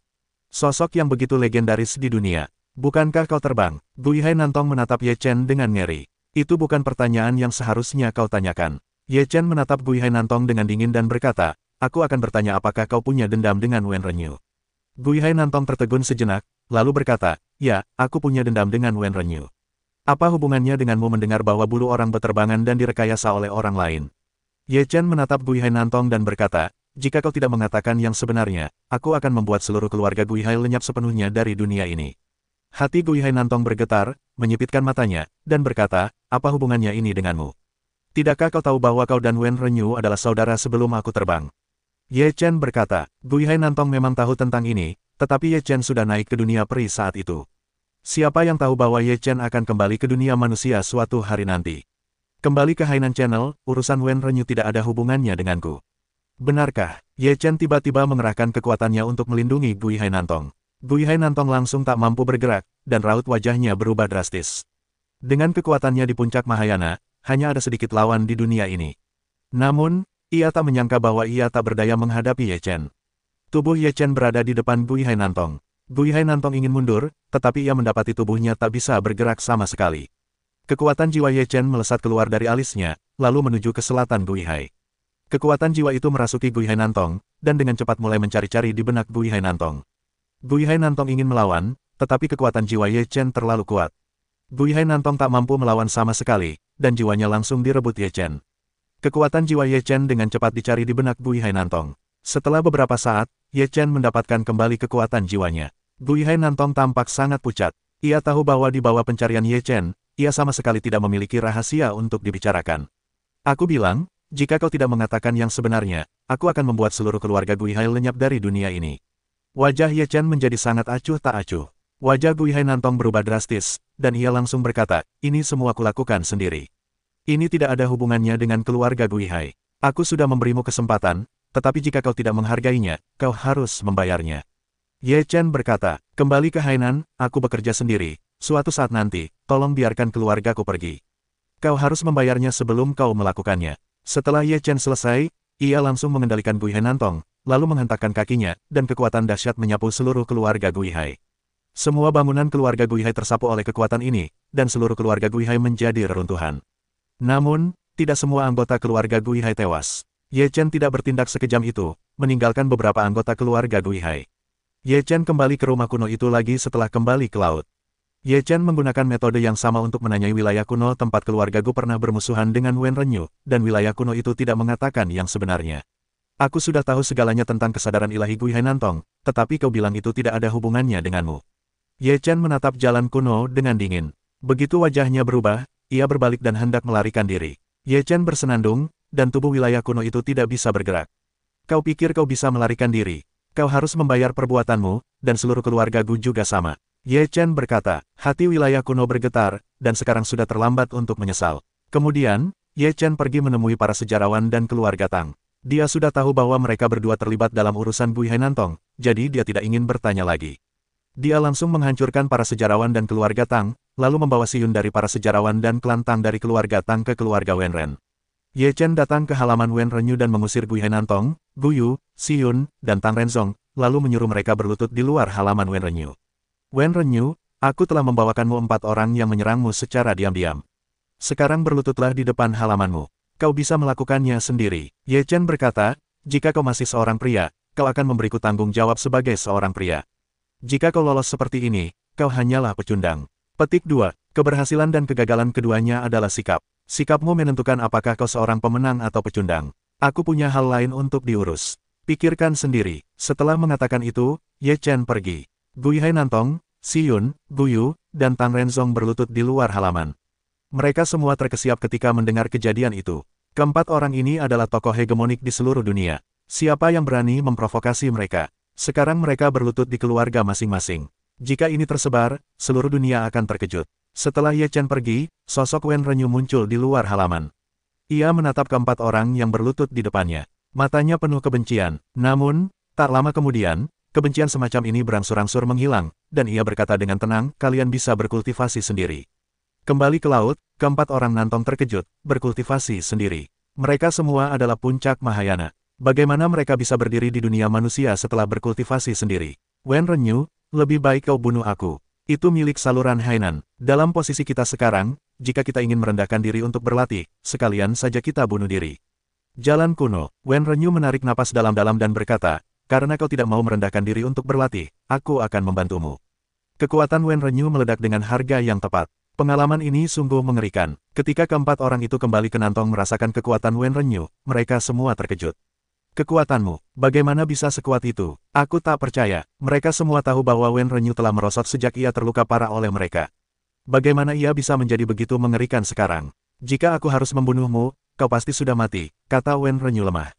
Sosok yang begitu legendaris di dunia. Bukankah kau terbang? Guihai Nantong menatap Ye Chen dengan ngeri. Itu bukan pertanyaan yang seharusnya kau tanyakan. Ye Chen menatap Guihai Nantong dengan dingin dan berkata, aku akan bertanya apakah kau punya dendam dengan Wenren Yu. Guihai Nantong tertegun sejenak, lalu berkata, ya, aku punya dendam dengan Wenren Yu. Apa hubungannya denganmu mendengar bahwa bulu orang beterbangan dan direkayasa oleh orang lain? Ye Chen menatap Guihai Nantong dan berkata, jika kau tidak mengatakan yang sebenarnya, aku akan membuat seluruh keluarga Guihai lenyap sepenuhnya dari dunia ini. Hati Guihai Nantong bergetar, menyipitkan matanya, dan berkata, apa hubungannya ini denganmu? Tidakkah kau tahu bahwa kau dan Wenren Yu adalah saudara sebelum aku terbang? Ye Chen berkata, Guihai Nantong memang tahu tentang ini, tetapi Ye Chen sudah naik ke dunia peri saat itu. Siapa yang tahu bahwa Ye Chen akan kembali ke dunia manusia suatu hari nanti? Kembali ke Hainan Channel, urusan Wenren Yu tidak ada hubungannya denganku. Benarkah? Ye Chen tiba-tiba mengerahkan kekuatannya untuk melindungi Guihai Nantong. Guihai Nantong langsung tak mampu bergerak, dan raut wajahnya berubah drastis. Dengan kekuatannya di puncak Mahayana, hanya ada sedikit lawan di dunia ini. Namun, ia tak menyangka bahwa ia tak berdaya menghadapi Ye Chen. Tubuh Ye Chen berada di depan Guihai Nantong. Guihai Nantong ingin mundur, tetapi ia mendapati tubuhnya tak bisa bergerak sama sekali. Kekuatan jiwa Ye Chen melesat keluar dari alisnya, lalu menuju ke selatan Guihai. Kekuatan jiwa itu merasuki Guihai Nantong, dan dengan cepat mulai mencari-cari di benak Guihai Nantong. Guihai Nantong ingin melawan, tetapi kekuatan jiwa Ye Chen terlalu kuat. Guihai Nantong tak mampu melawan sama sekali, dan jiwanya langsung direbut Ye Chen. Kekuatan jiwa Ye Chen dengan cepat dicari di benak Guihai Nantong. Setelah beberapa saat, Ye Chen mendapatkan kembali kekuatan jiwanya. Guihai Nantong tampak sangat pucat. Ia tahu bahwa di bawah pencarian Ye Chen, ia sama sekali tidak memiliki rahasia untuk dibicarakan. Aku bilang, jika kau tidak mengatakan yang sebenarnya, aku akan membuat seluruh keluarga Guihai lenyap dari dunia ini. Wajah Ye Chen menjadi sangat acuh tak acuh. Wajah Guihai Nantong berubah drastis, dan ia langsung berkata, ini semua kulakukan sendiri. Ini tidak ada hubungannya dengan keluarga Guihai. Aku sudah memberimu kesempatan, tetapi jika kau tidak menghargainya, kau harus membayarnya. Ye Chen berkata, kembali ke Hainan, aku bekerja sendiri. Suatu saat nanti, tolong biarkan keluargaku pergi. Kau harus membayarnya sebelum kau melakukannya. Setelah Ye Chen selesai, ia langsung mengendalikan Guihai Nantong, lalu menghentakkan kakinya, dan kekuatan dahsyat menyapu seluruh keluarga Guihai. Semua bangunan keluarga Guihai tersapu oleh kekuatan ini, dan seluruh keluarga Guihai menjadi reruntuhan. Namun, tidak semua anggota keluarga Guihai tewas. Ye Chen tidak bertindak sekejam itu, meninggalkan beberapa anggota keluarga Guihai. Ye Chen kembali ke rumah kuno itu lagi setelah kembali ke laut. Ye Chen menggunakan metode yang sama untuk menanyai wilayah kuno tempat keluarga Gu pernah bermusuhan dengan Wen Renyu, dan wilayah kuno itu tidak mengatakan yang sebenarnya. Aku sudah tahu segalanya tentang kesadaran ilahi Guihai Nantong, tetapi kau bilang itu tidak ada hubungannya denganmu. Ye Chen menatap jalan kuno dengan dingin. Begitu wajahnya berubah, ia berbalik dan hendak melarikan diri. Ye Chen bersenandung, dan tubuh wilayah kuno itu tidak bisa bergerak. Kau pikir kau bisa melarikan diri? Kau harus membayar perbuatanmu, dan seluruh keluarga Gu juga sama. Ye Chen berkata, hati wilayah kuno bergetar, dan sekarang sudah terlambat untuk menyesal. Kemudian, Ye Chen pergi menemui para sejarawan dan keluarga Tang. Dia sudah tahu bahwa mereka berdua terlibat dalam urusan Guihai Nantong, jadi dia tidak ingin bertanya lagi. Dia langsung menghancurkan para sejarawan dan keluarga Tang, lalu membawa siun dari para sejarawan dan klan Tang dari keluarga Tang ke keluarga Wen Ren. Ye Chen datang ke halaman Wen Renyu dan mengusir Guihai Nantong, Gu Yu, Siun, dan Tang Renzong, lalu menyuruh mereka berlutut di luar halaman Wen Renyu. Wen Renyu, aku telah membawakanmu 4 orang yang menyerangmu secara diam-diam. Sekarang berlututlah di depan halamanmu. Kau bisa melakukannya sendiri. Ye Chen berkata, jika kau masih seorang pria, kau akan memberiku tanggung jawab sebagai seorang pria. Jika kau lolos seperti ini, kau hanyalah pecundang. Petik 2. Keberhasilan dan kegagalan keduanya adalah sikap. Sikapmu menentukan apakah kau seorang pemenang atau pecundang. Aku punya hal lain untuk diurus. Pikirkan sendiri. Setelah mengatakan itu, Ye Chen pergi. Guihai Nantong, Siun, Gu Yu, dan Tang Renzong berlutut di luar halaman. Mereka semua terkesiap ketika mendengar kejadian itu. Keempat orang ini adalah tokoh hegemonik di seluruh dunia. Siapa yang berani memprovokasi mereka? Sekarang mereka berlutut di keluarga masing-masing. Jika ini tersebar, seluruh dunia akan terkejut. Setelah Ye Chen pergi, sosok Wen Renyu muncul di luar halaman. Ia menatap keempat orang yang berlutut di depannya. Matanya penuh kebencian. Namun, tak lama kemudian, kebencian semacam ini berangsur-angsur menghilang, dan ia berkata dengan tenang, kalian bisa berkultivasi sendiri. Kembali ke laut, keempat orang Nantong terkejut, berkultivasi sendiri. Mereka semua adalah puncak Mahayana. Bagaimana mereka bisa berdiri di dunia manusia setelah berkultivasi sendiri? Wen Renyu, lebih baik kau bunuh aku. Itu milik saluran Hainan. Dalam posisi kita sekarang, jika kita ingin merendahkan diri untuk berlatih, sekalian saja kita bunuh diri. Jalan kuno, Wen Renyu menarik napas dalam-dalam dan berkata, karena kau tidak mau merendahkan diri untuk berlatih, aku akan membantumu. Kekuatan Wen Renyu meledak dengan harga yang tepat. Pengalaman ini sungguh mengerikan. Ketika keempat orang itu kembali ke Nantong merasakan kekuatan Wen Renyu, mereka semua terkejut. Kekuatanmu, bagaimana bisa sekuat itu? Aku tak percaya. Mereka semua tahu bahwa Wen Renyu telah merosot sejak ia terluka parah oleh mereka. Bagaimana ia bisa menjadi begitu mengerikan sekarang? Jika aku harus membunuhmu, kau pasti sudah mati, kata Wen Renyu lemah.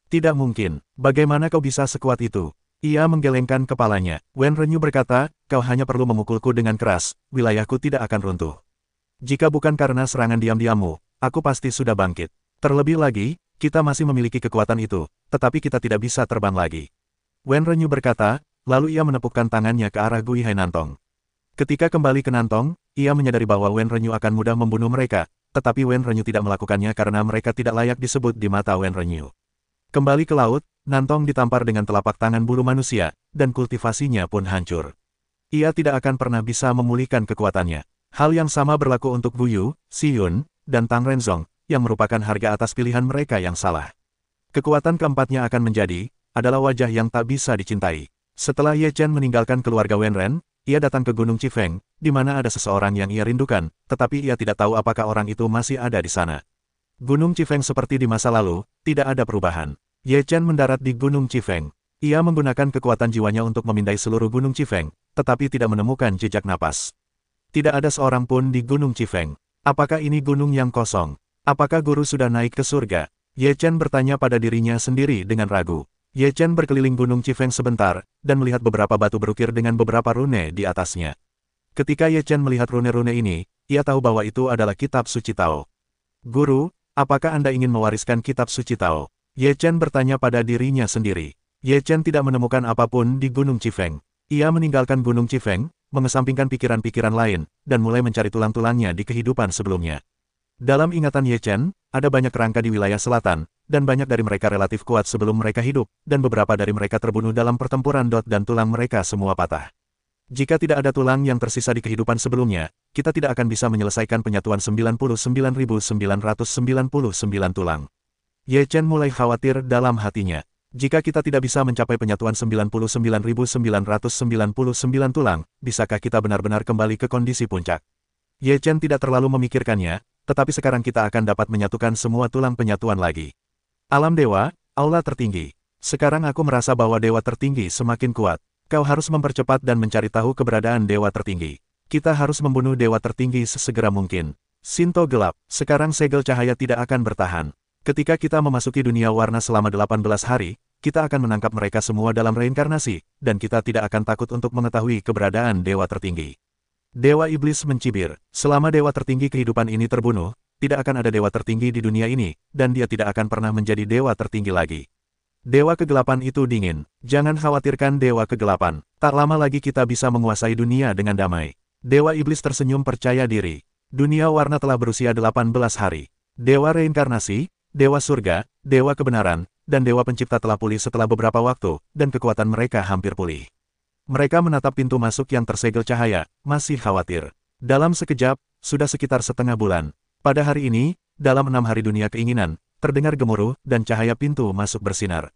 Tidak mungkin. Bagaimana kau bisa sekuat itu? Ia menggelengkan kepalanya. Wen Renyu berkata, kau hanya perlu memukulku dengan keras, wilayahku tidak akan runtuh. Jika bukan karena serangan diam-diammu, aku pasti sudah bangkit. Terlebih lagi, kita masih memiliki kekuatan itu, tetapi kita tidak bisa terbang lagi. Wen Renyu berkata, lalu ia menepukkan tangannya ke arah Guihai Nantong. Ketika kembali ke Nantong, ia menyadari bahwa Wen Renyu akan mudah membunuh mereka, tetapi Wen Renyu tidak melakukannya karena mereka tidak layak disebut di mata Wen Renyu. Kembali ke laut, Nantong ditampar dengan telapak tangan bulu manusia, dan kultivasinya pun hancur. Ia tidak akan pernah bisa memulihkan kekuatannya. Hal yang sama berlaku untuk Gu Yu, Siun, dan Tang Renzong, yang merupakan harga atas pilihan mereka yang salah. Kekuatan keempatnya akan menjadi, adalah wajah yang tak bisa dicintai. Setelah Ye Chen meninggalkan keluarga Wen Ren, ia datang ke Gunung Chifeng, di mana ada seseorang yang ia rindukan, tetapi ia tidak tahu apakah orang itu masih ada di sana. Gunung Chifeng seperti di masa lalu, tidak ada perubahan. Ye Chen mendarat di Gunung Chifeng. Ia menggunakan kekuatan jiwanya untuk memindai seluruh Gunung Chifeng, tetapi tidak menemukan jejak napas. Tidak ada seorang pun di Gunung Chifeng. Apakah ini gunung yang kosong? Apakah guru sudah naik ke surga? Ye Chen bertanya pada dirinya sendiri dengan ragu. Ye Chen berkeliling Gunung Chifeng sebentar, dan melihat beberapa batu berukir dengan beberapa rune di atasnya. Ketika Ye Chen melihat rune-rune ini, ia tahu bahwa itu adalah kitab suci Tao. Guru, apakah Anda ingin mewariskan kitab suci Tao? Ye Chen bertanya pada dirinya sendiri. Ye Chen tidak menemukan apapun di Gunung Chifeng. Ia meninggalkan Gunung Chifeng, mengesampingkan pikiran-pikiran lain, dan mulai mencari tulang-tulangnya di kehidupan sebelumnya. Dalam ingatan Ye Chen, ada banyak kerangka di wilayah selatan, dan banyak dari mereka relatif kuat sebelum mereka hidup, dan beberapa dari mereka terbunuh dalam pertempuran dan tulang mereka semua patah. Jika tidak ada tulang yang tersisa di kehidupan sebelumnya, kita tidak akan bisa menyelesaikan penyatuan 99.999 tulang. Ye Chen mulai khawatir dalam hatinya. Jika kita tidak bisa mencapai penyatuan 99.999 tulang, bisakah kita benar-benar kembali ke kondisi puncak? Ye Chen tidak terlalu memikirkannya, tetapi sekarang kita akan dapat menyatukan semua tulang penyatuan lagi. Alam dewa, aula tertinggi. Sekarang aku merasa bahwa dewa tertinggi semakin kuat. Kau harus mempercepat dan mencari tahu keberadaan dewa tertinggi. Kita harus membunuh dewa tertinggi sesegera mungkin. Sinto gelap, sekarang segel cahaya tidak akan bertahan. Ketika kita memasuki dunia warna selama 18 hari, kita akan menangkap mereka semua dalam reinkarnasi, dan kita tidak akan takut untuk mengetahui keberadaan dewa tertinggi. Dewa Iblis mencibir, selama dewa tertinggi kehidupan ini terbunuh, tidak akan ada dewa tertinggi di dunia ini, dan dia tidak akan pernah menjadi dewa tertinggi lagi. Dewa kegelapan itu dingin. Jangan khawatirkan dewa kegelapan. Tak lama lagi kita bisa menguasai dunia dengan damai. Dewa Iblis tersenyum percaya diri. Dunia warna telah berusia 18 hari. Dewa reinkarnasi, dewa surga, dewa kebenaran, dan dewa pencipta telah pulih setelah beberapa waktu, dan kekuatan mereka hampir pulih. Mereka menatap pintu masuk yang tersegel cahaya, masih khawatir. Dalam sekejap, sudah sekitar setengah bulan. Pada hari ini, dalam 6 hari dunia keinginan, terdengar gemuruh, dan cahaya pintu masuk bersinar.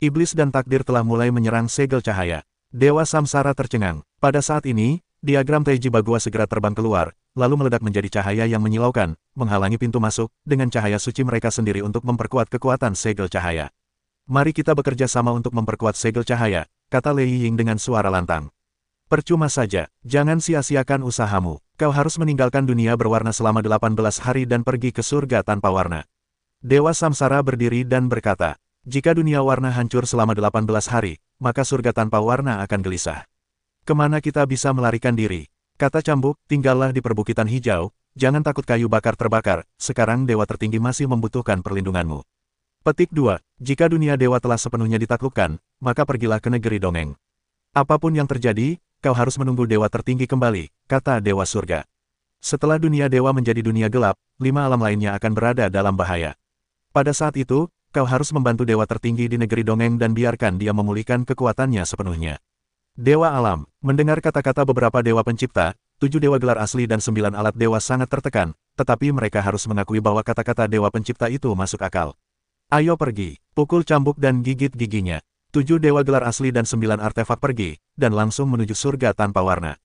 Iblis dan takdir telah mulai menyerang segel cahaya. Dewa Samsara tercengang. Pada saat ini, diagram Taiji Bagua segera terbang keluar, lalu meledak menjadi cahaya yang menyilaukan, menghalangi pintu masuk, dengan cahaya suci mereka sendiri untuk memperkuat kekuatan segel cahaya. Mari kita bekerja sama untuk memperkuat segel cahaya, kata Lei Ying dengan suara lantang. Percuma saja, jangan sia-siakan usahamu. Kau harus meninggalkan dunia berwarna selama 18 hari dan pergi ke surga tanpa warna. Dewa Samsara berdiri dan berkata, jika dunia warna hancur selama 18 hari, maka surga tanpa warna akan gelisah. Kemana kita bisa melarikan diri? Kata cambuk, tinggallah di perbukitan hijau, jangan takut kayu bakar terbakar, sekarang dewa tertinggi masih membutuhkan perlindunganmu. Petik 2. Jika dunia dewa telah sepenuhnya ditaklukkan, maka pergilah ke negeri dongeng. Apapun yang terjadi, kau harus menunggu dewa tertinggi kembali, kata dewa surga. Setelah dunia dewa menjadi dunia gelap, 5 alam lainnya akan berada dalam bahaya. Pada saat itu, kau harus membantu dewa tertinggi di negeri dongeng dan biarkan dia memulihkan kekuatannya sepenuhnya. Dewa alam, mendengar kata-kata beberapa dewa pencipta, 7 dewa gelar asli dan 9 alat dewa sangat tertekan, tetapi mereka harus mengakui bahwa kata-kata dewa pencipta itu masuk akal. Ayo pergi, pukul cambuk dan gigit giginya. 7 dewa gelar asli dan 9 artefak pergi, dan langsung menuju surga tanpa warna.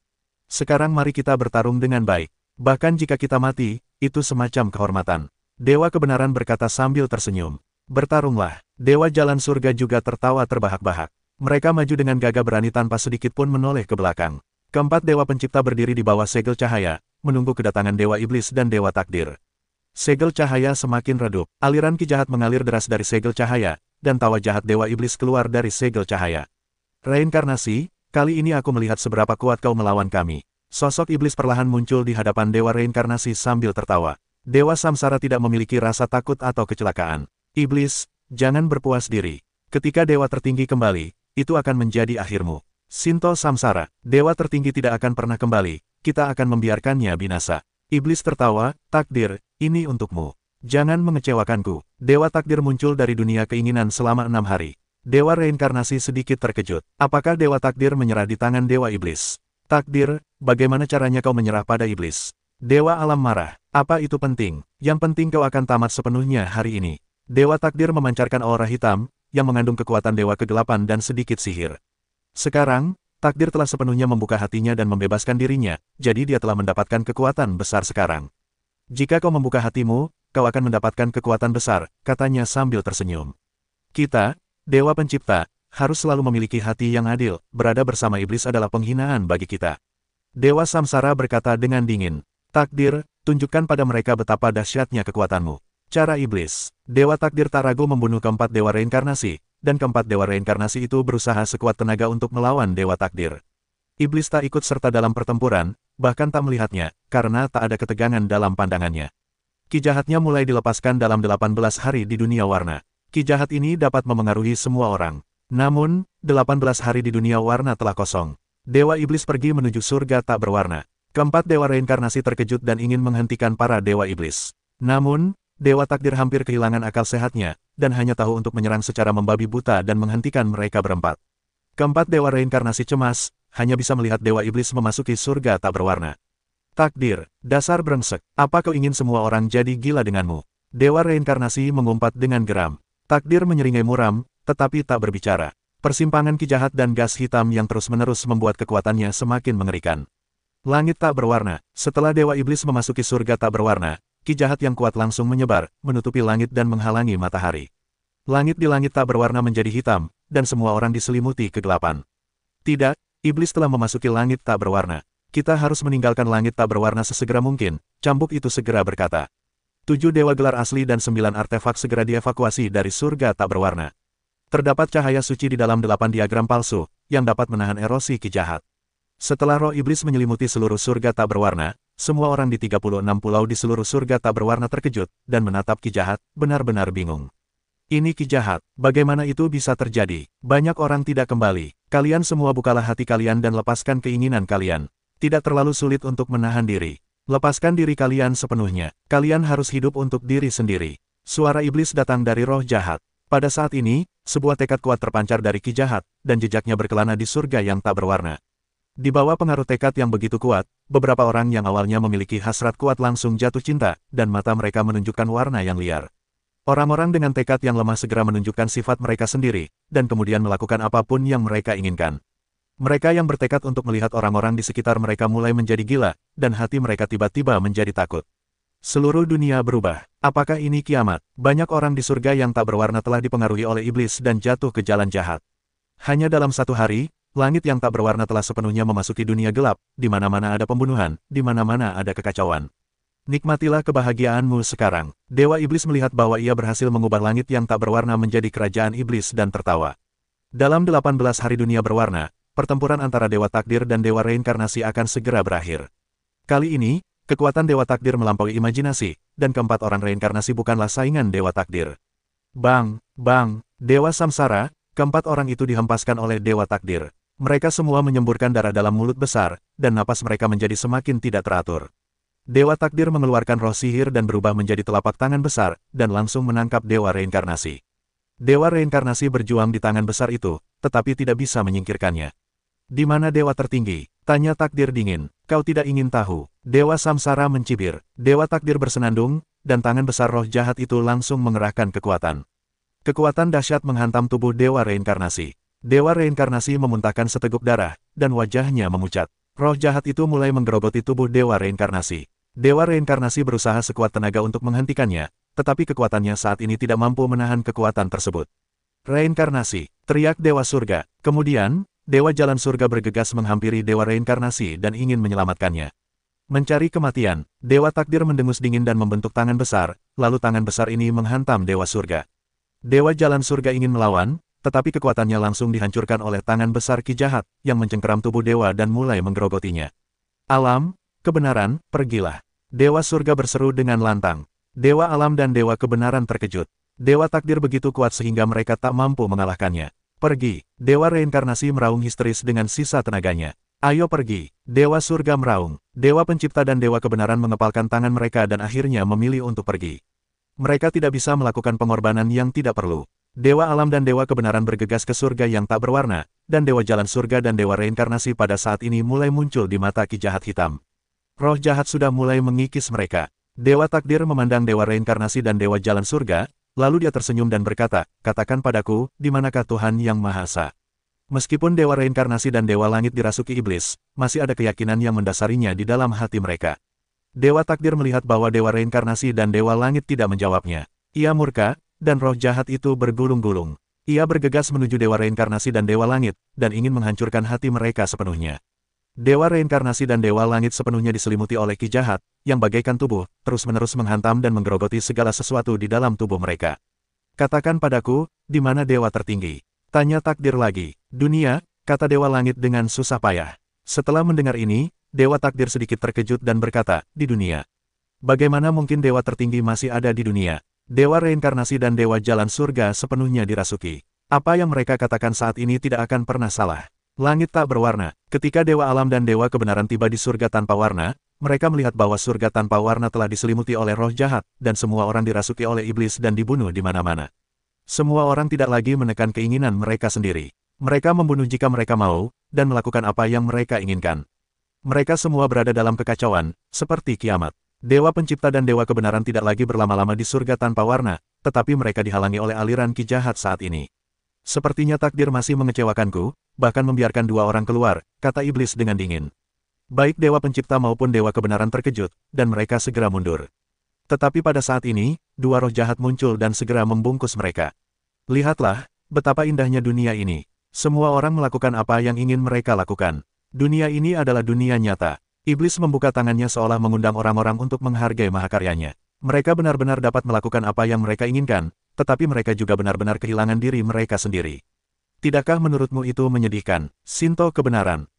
Sekarang mari kita bertarung dengan baik. Bahkan jika kita mati, itu semacam kehormatan. Dewa kebenaran berkata sambil tersenyum. Bertarunglah. Dewa jalan surga juga tertawa terbahak-bahak. Mereka maju dengan gagah berani tanpa sedikit pun menoleh ke belakang. Keempat dewa pencipta berdiri di bawah segel cahaya, menunggu kedatangan dewa iblis dan dewa takdir. Segel cahaya semakin redup. Aliran ki jahat mengalir deras dari segel cahaya, dan tawa jahat dewa iblis keluar dari segel cahaya. Reinkarnasi, kali ini aku melihat seberapa kuat kau melawan kami. Sosok iblis perlahan muncul di hadapan dewa reinkarnasi sambil tertawa. Dewa Samsara tidak memiliki rasa takut atau kecelakaan. Iblis, jangan berpuas diri. Ketika dewa tertinggi kembali, itu akan menjadi akhirmu. Sinto Samsara, dewa tertinggi tidak akan pernah kembali, kita akan membiarkannya binasa. Iblis tertawa, takdir, ini untukmu. Jangan mengecewakanku. Dewa takdir muncul dari dunia keinginan selama 6 hari. Dewa reinkarnasi sedikit terkejut. Apakah dewa takdir menyerah di tangan dewa iblis? Takdir, bagaimana caranya kau menyerah pada iblis? Dewa alam marah. Apa itu penting? Yang penting kau akan tamat sepenuhnya hari ini. Dewa takdir memancarkan aura hitam, yang mengandung kekuatan dewa kegelapan dan sedikit sihir. Sekarang, takdir telah sepenuhnya membuka hatinya dan membebaskan dirinya, jadi dia telah mendapatkan kekuatan besar sekarang. Jika kau membuka hatimu, kau akan mendapatkan kekuatan besar, katanya sambil tersenyum. Kita, dewa pencipta, harus selalu memiliki hati yang adil, berada bersama iblis adalah penghinaan bagi kita. Dewa Samsara berkata dengan dingin, takdir, tunjukkan pada mereka betapa dahsyatnya kekuatanmu. Cara iblis. Dewa takdir tak ragu membunuh keempat dewa reinkarnasi, dan keempat dewa reinkarnasi itu berusaha sekuat tenaga untuk melawan Dewa Takdir. Iblis tak ikut serta dalam pertempuran, bahkan tak melihatnya, karena tak ada ketegangan dalam pandangannya. Ki jahatnya mulai dilepaskan dalam 18 hari di dunia warna. Ki jahat ini dapat memengaruhi semua orang. Namun, 18 hari di dunia warna telah kosong. Dewa Iblis pergi menuju surga tak berwarna. Keempat dewa reinkarnasi terkejut dan ingin menghentikan para dewa iblis. Namun, Dewa Takdir hampir kehilangan akal sehatnya, dan hanya tahu untuk menyerang secara membabi buta dan menghentikan mereka berempat. Keempat dewa reinkarnasi cemas, hanya bisa melihat dewa iblis memasuki surga tak berwarna. Takdir, dasar brengsek, apa kau ingin semua orang jadi gila denganmu? Dewa reinkarnasi mengumpat dengan geram. Takdir menyeringai muram, tetapi tak berbicara. Persimpangan ki jahat dan gas hitam yang terus-menerus membuat kekuatannya semakin mengerikan. Langit tak berwarna. Setelah Dewa Iblis memasuki surga tak berwarna, ki jahat yang kuat langsung menyebar, menutupi langit dan menghalangi matahari. Langit di langit tak berwarna menjadi hitam, dan semua orang diselimuti kegelapan. Tidak, Iblis telah memasuki langit tak berwarna. Kita harus meninggalkan langit tak berwarna sesegera mungkin, cambuk itu segera berkata. 7 dewa gelar asli dan 9 artefak segera dievakuasi dari surga tak berwarna. Terdapat cahaya suci di dalam 8 diagram palsu, yang dapat menahan erosi ki jahat. Setelah roh iblis menyelimuti seluruh surga tak berwarna, semua orang di 36 pulau di seluruh surga tak berwarna terkejut, dan menatap ki jahat, benar-benar bingung. Ini ki jahat, bagaimana itu bisa terjadi? Banyak orang tidak kembali. Kalian semua bukalah hati kalian dan lepaskan keinginan kalian. Tidak terlalu sulit untuk menahan diri. Lepaskan diri kalian sepenuhnya. Kalian harus hidup untuk diri sendiri. Suara iblis datang dari roh jahat. Pada saat ini, sebuah tekad kuat terpancar dari ki jahat, dan jejaknya berkelana di surga yang tak berwarna. Di bawah pengaruh tekad yang begitu kuat, beberapa orang yang awalnya memiliki hasrat kuat langsung jatuh cinta, dan mata mereka menunjukkan warna yang liar. Orang-orang dengan tekad yang lemah segera menunjukkan sifat mereka sendiri, dan kemudian melakukan apapun yang mereka inginkan. Mereka yang bertekad untuk melihat orang-orang di sekitar mereka mulai menjadi gila, dan hati mereka tiba-tiba menjadi takut. Seluruh dunia berubah. Apakah ini kiamat? Banyak orang di surga yang tak berwarna telah dipengaruhi oleh iblis dan jatuh ke jalan jahat. Hanya dalam satu hari, langit yang tak berwarna telah sepenuhnya memasuki dunia gelap, di mana-mana ada pembunuhan, di mana-mana ada kekacauan. Nikmatilah kebahagiaanmu sekarang. Dewa Iblis melihat bahwa ia berhasil mengubah langit yang tak berwarna menjadi kerajaan iblis dan tertawa. Dalam 18 hari dunia berwarna, pertempuran antara Dewa Takdir dan Dewa Reinkarnasi akan segera berakhir. Kali ini, kekuatan Dewa Takdir melampaui imajinasi, dan keempat orang reinkarnasi bukanlah saingan Dewa Takdir. Bang, bang, Dewa Samsara, keempat orang itu dihempaskan oleh Dewa Takdir. Mereka semua menyemburkan darah dalam mulut besar, dan napas mereka menjadi semakin tidak teratur. Dewa Takdir mengeluarkan roh sihir dan berubah menjadi telapak tangan besar, dan langsung menangkap Dewa Reinkarnasi. Dewa Reinkarnasi berjuang di tangan besar itu, tetapi tidak bisa menyingkirkannya. Di mana Dewa tertinggi? Tanya Takdir dingin. Kau tidak ingin tahu. Dewa Samsara mencibir. Dewa Takdir bersenandung, dan tangan besar roh jahat itu langsung mengerahkan kekuatan. Kekuatan dahsyat menghantam tubuh Dewa Reinkarnasi. Dewa Reinkarnasi memuntahkan seteguk darah, dan wajahnya memucat. Roh jahat itu mulai menggerogoti tubuh Dewa Reinkarnasi. Dewa Reinkarnasi berusaha sekuat tenaga untuk menghentikannya, tetapi kekuatannya saat ini tidak mampu menahan kekuatan tersebut. Reinkarnasi, teriak Dewa Surga. Kemudian, Dewa Jalan Surga bergegas menghampiri Dewa Reinkarnasi dan ingin menyelamatkannya. Mencari kematian, Dewa Takdir mendengus dingin dan membentuk tangan besar, lalu tangan besar ini menghantam Dewa Surga. Dewa Jalan Surga ingin melawan, tetapi kekuatannya langsung dihancurkan oleh tangan besar ki jahat, yang mencengkeram tubuh dewa dan mulai menggerogotinya. Alam, kebenaran, pergilah. Dewa surga berseru dengan lantang. Dewa alam dan dewa kebenaran terkejut. Dewa takdir begitu kuat sehingga mereka tak mampu mengalahkannya. Pergi. Dewa reinkarnasi meraung histeris dengan sisa tenaganya. Ayo pergi. Dewa surga meraung. Dewa pencipta dan dewa kebenaran mengepalkan tangan mereka dan akhirnya memilih untuk pergi. Mereka tidak bisa melakukan pengorbanan yang tidak perlu. Dewa alam dan dewa kebenaran bergegas ke surga yang tak berwarna, dan dewa jalan surga dan dewa reinkarnasi pada saat ini mulai muncul di mata ki jahat hitam. Roh jahat sudah mulai mengikis mereka. Dewa takdir memandang dewa reinkarnasi dan dewa jalan surga, lalu dia tersenyum dan berkata, katakan padaku, di manakah Tuhan yang Maha Esa? Meskipun dewa reinkarnasi dan dewa langit dirasuki iblis, masih ada keyakinan yang mendasarinya di dalam hati mereka. Dewa takdir melihat bahwa dewa reinkarnasi dan dewa langit tidak menjawabnya. Ia murka, dan roh jahat itu bergulung-gulung. Ia bergegas menuju dewa reinkarnasi dan dewa langit, dan ingin menghancurkan hati mereka sepenuhnya. Dewa reinkarnasi dan dewa langit sepenuhnya diselimuti oleh ki jahat, yang bagaikan tubuh, terus-menerus menghantam dan menggerogoti segala sesuatu di dalam tubuh mereka. Katakan padaku, di mana dewa tertinggi? Tanya takdir lagi. Dunia, kata dewa langit dengan susah payah. Setelah mendengar ini, dewa takdir sedikit terkejut dan berkata, di dunia. Bagaimana mungkin dewa tertinggi masih ada di dunia? Dewa reinkarnasi dan dewa jalan surga sepenuhnya dirasuki. Apa yang mereka katakan saat ini tidak akan pernah salah. Langit tak berwarna. Ketika dewa alam dan dewa kebenaran tiba di surga tanpa warna, mereka melihat bahwa surga tanpa warna telah diselimuti oleh roh jahat, dan semua orang dirasuki oleh iblis dan dibunuh di mana-mana. Semua orang tidak lagi menekan keinginan mereka sendiri. Mereka membunuh jika mereka mau, dan melakukan apa yang mereka inginkan. Mereka semua berada dalam kekacauan, seperti kiamat. Dewa pencipta dan dewa kebenaran tidak lagi berlama-lama di surga tanpa warna, tetapi mereka dihalangi oleh aliran ki jahat saat ini. Sepertinya takdir masih mengecewakanku, bahkan membiarkan dua orang keluar, kata iblis dengan dingin. Baik dewa pencipta maupun dewa kebenaran terkejut, dan mereka segera mundur. Tetapi pada saat ini, dua roh jahat muncul dan segera membungkus mereka. Lihatlah, betapa indahnya dunia ini. Semua orang melakukan apa yang ingin mereka lakukan. Dunia ini adalah dunia nyata. Iblis membuka tangannya seolah mengundang orang-orang untuk menghargai mahakaryanya. Mereka benar-benar dapat melakukan apa yang mereka inginkan, tetapi mereka juga benar-benar kehilangan diri mereka sendiri. Tidakkah menurutmu itu menyedihkan? Shinto kebenaran.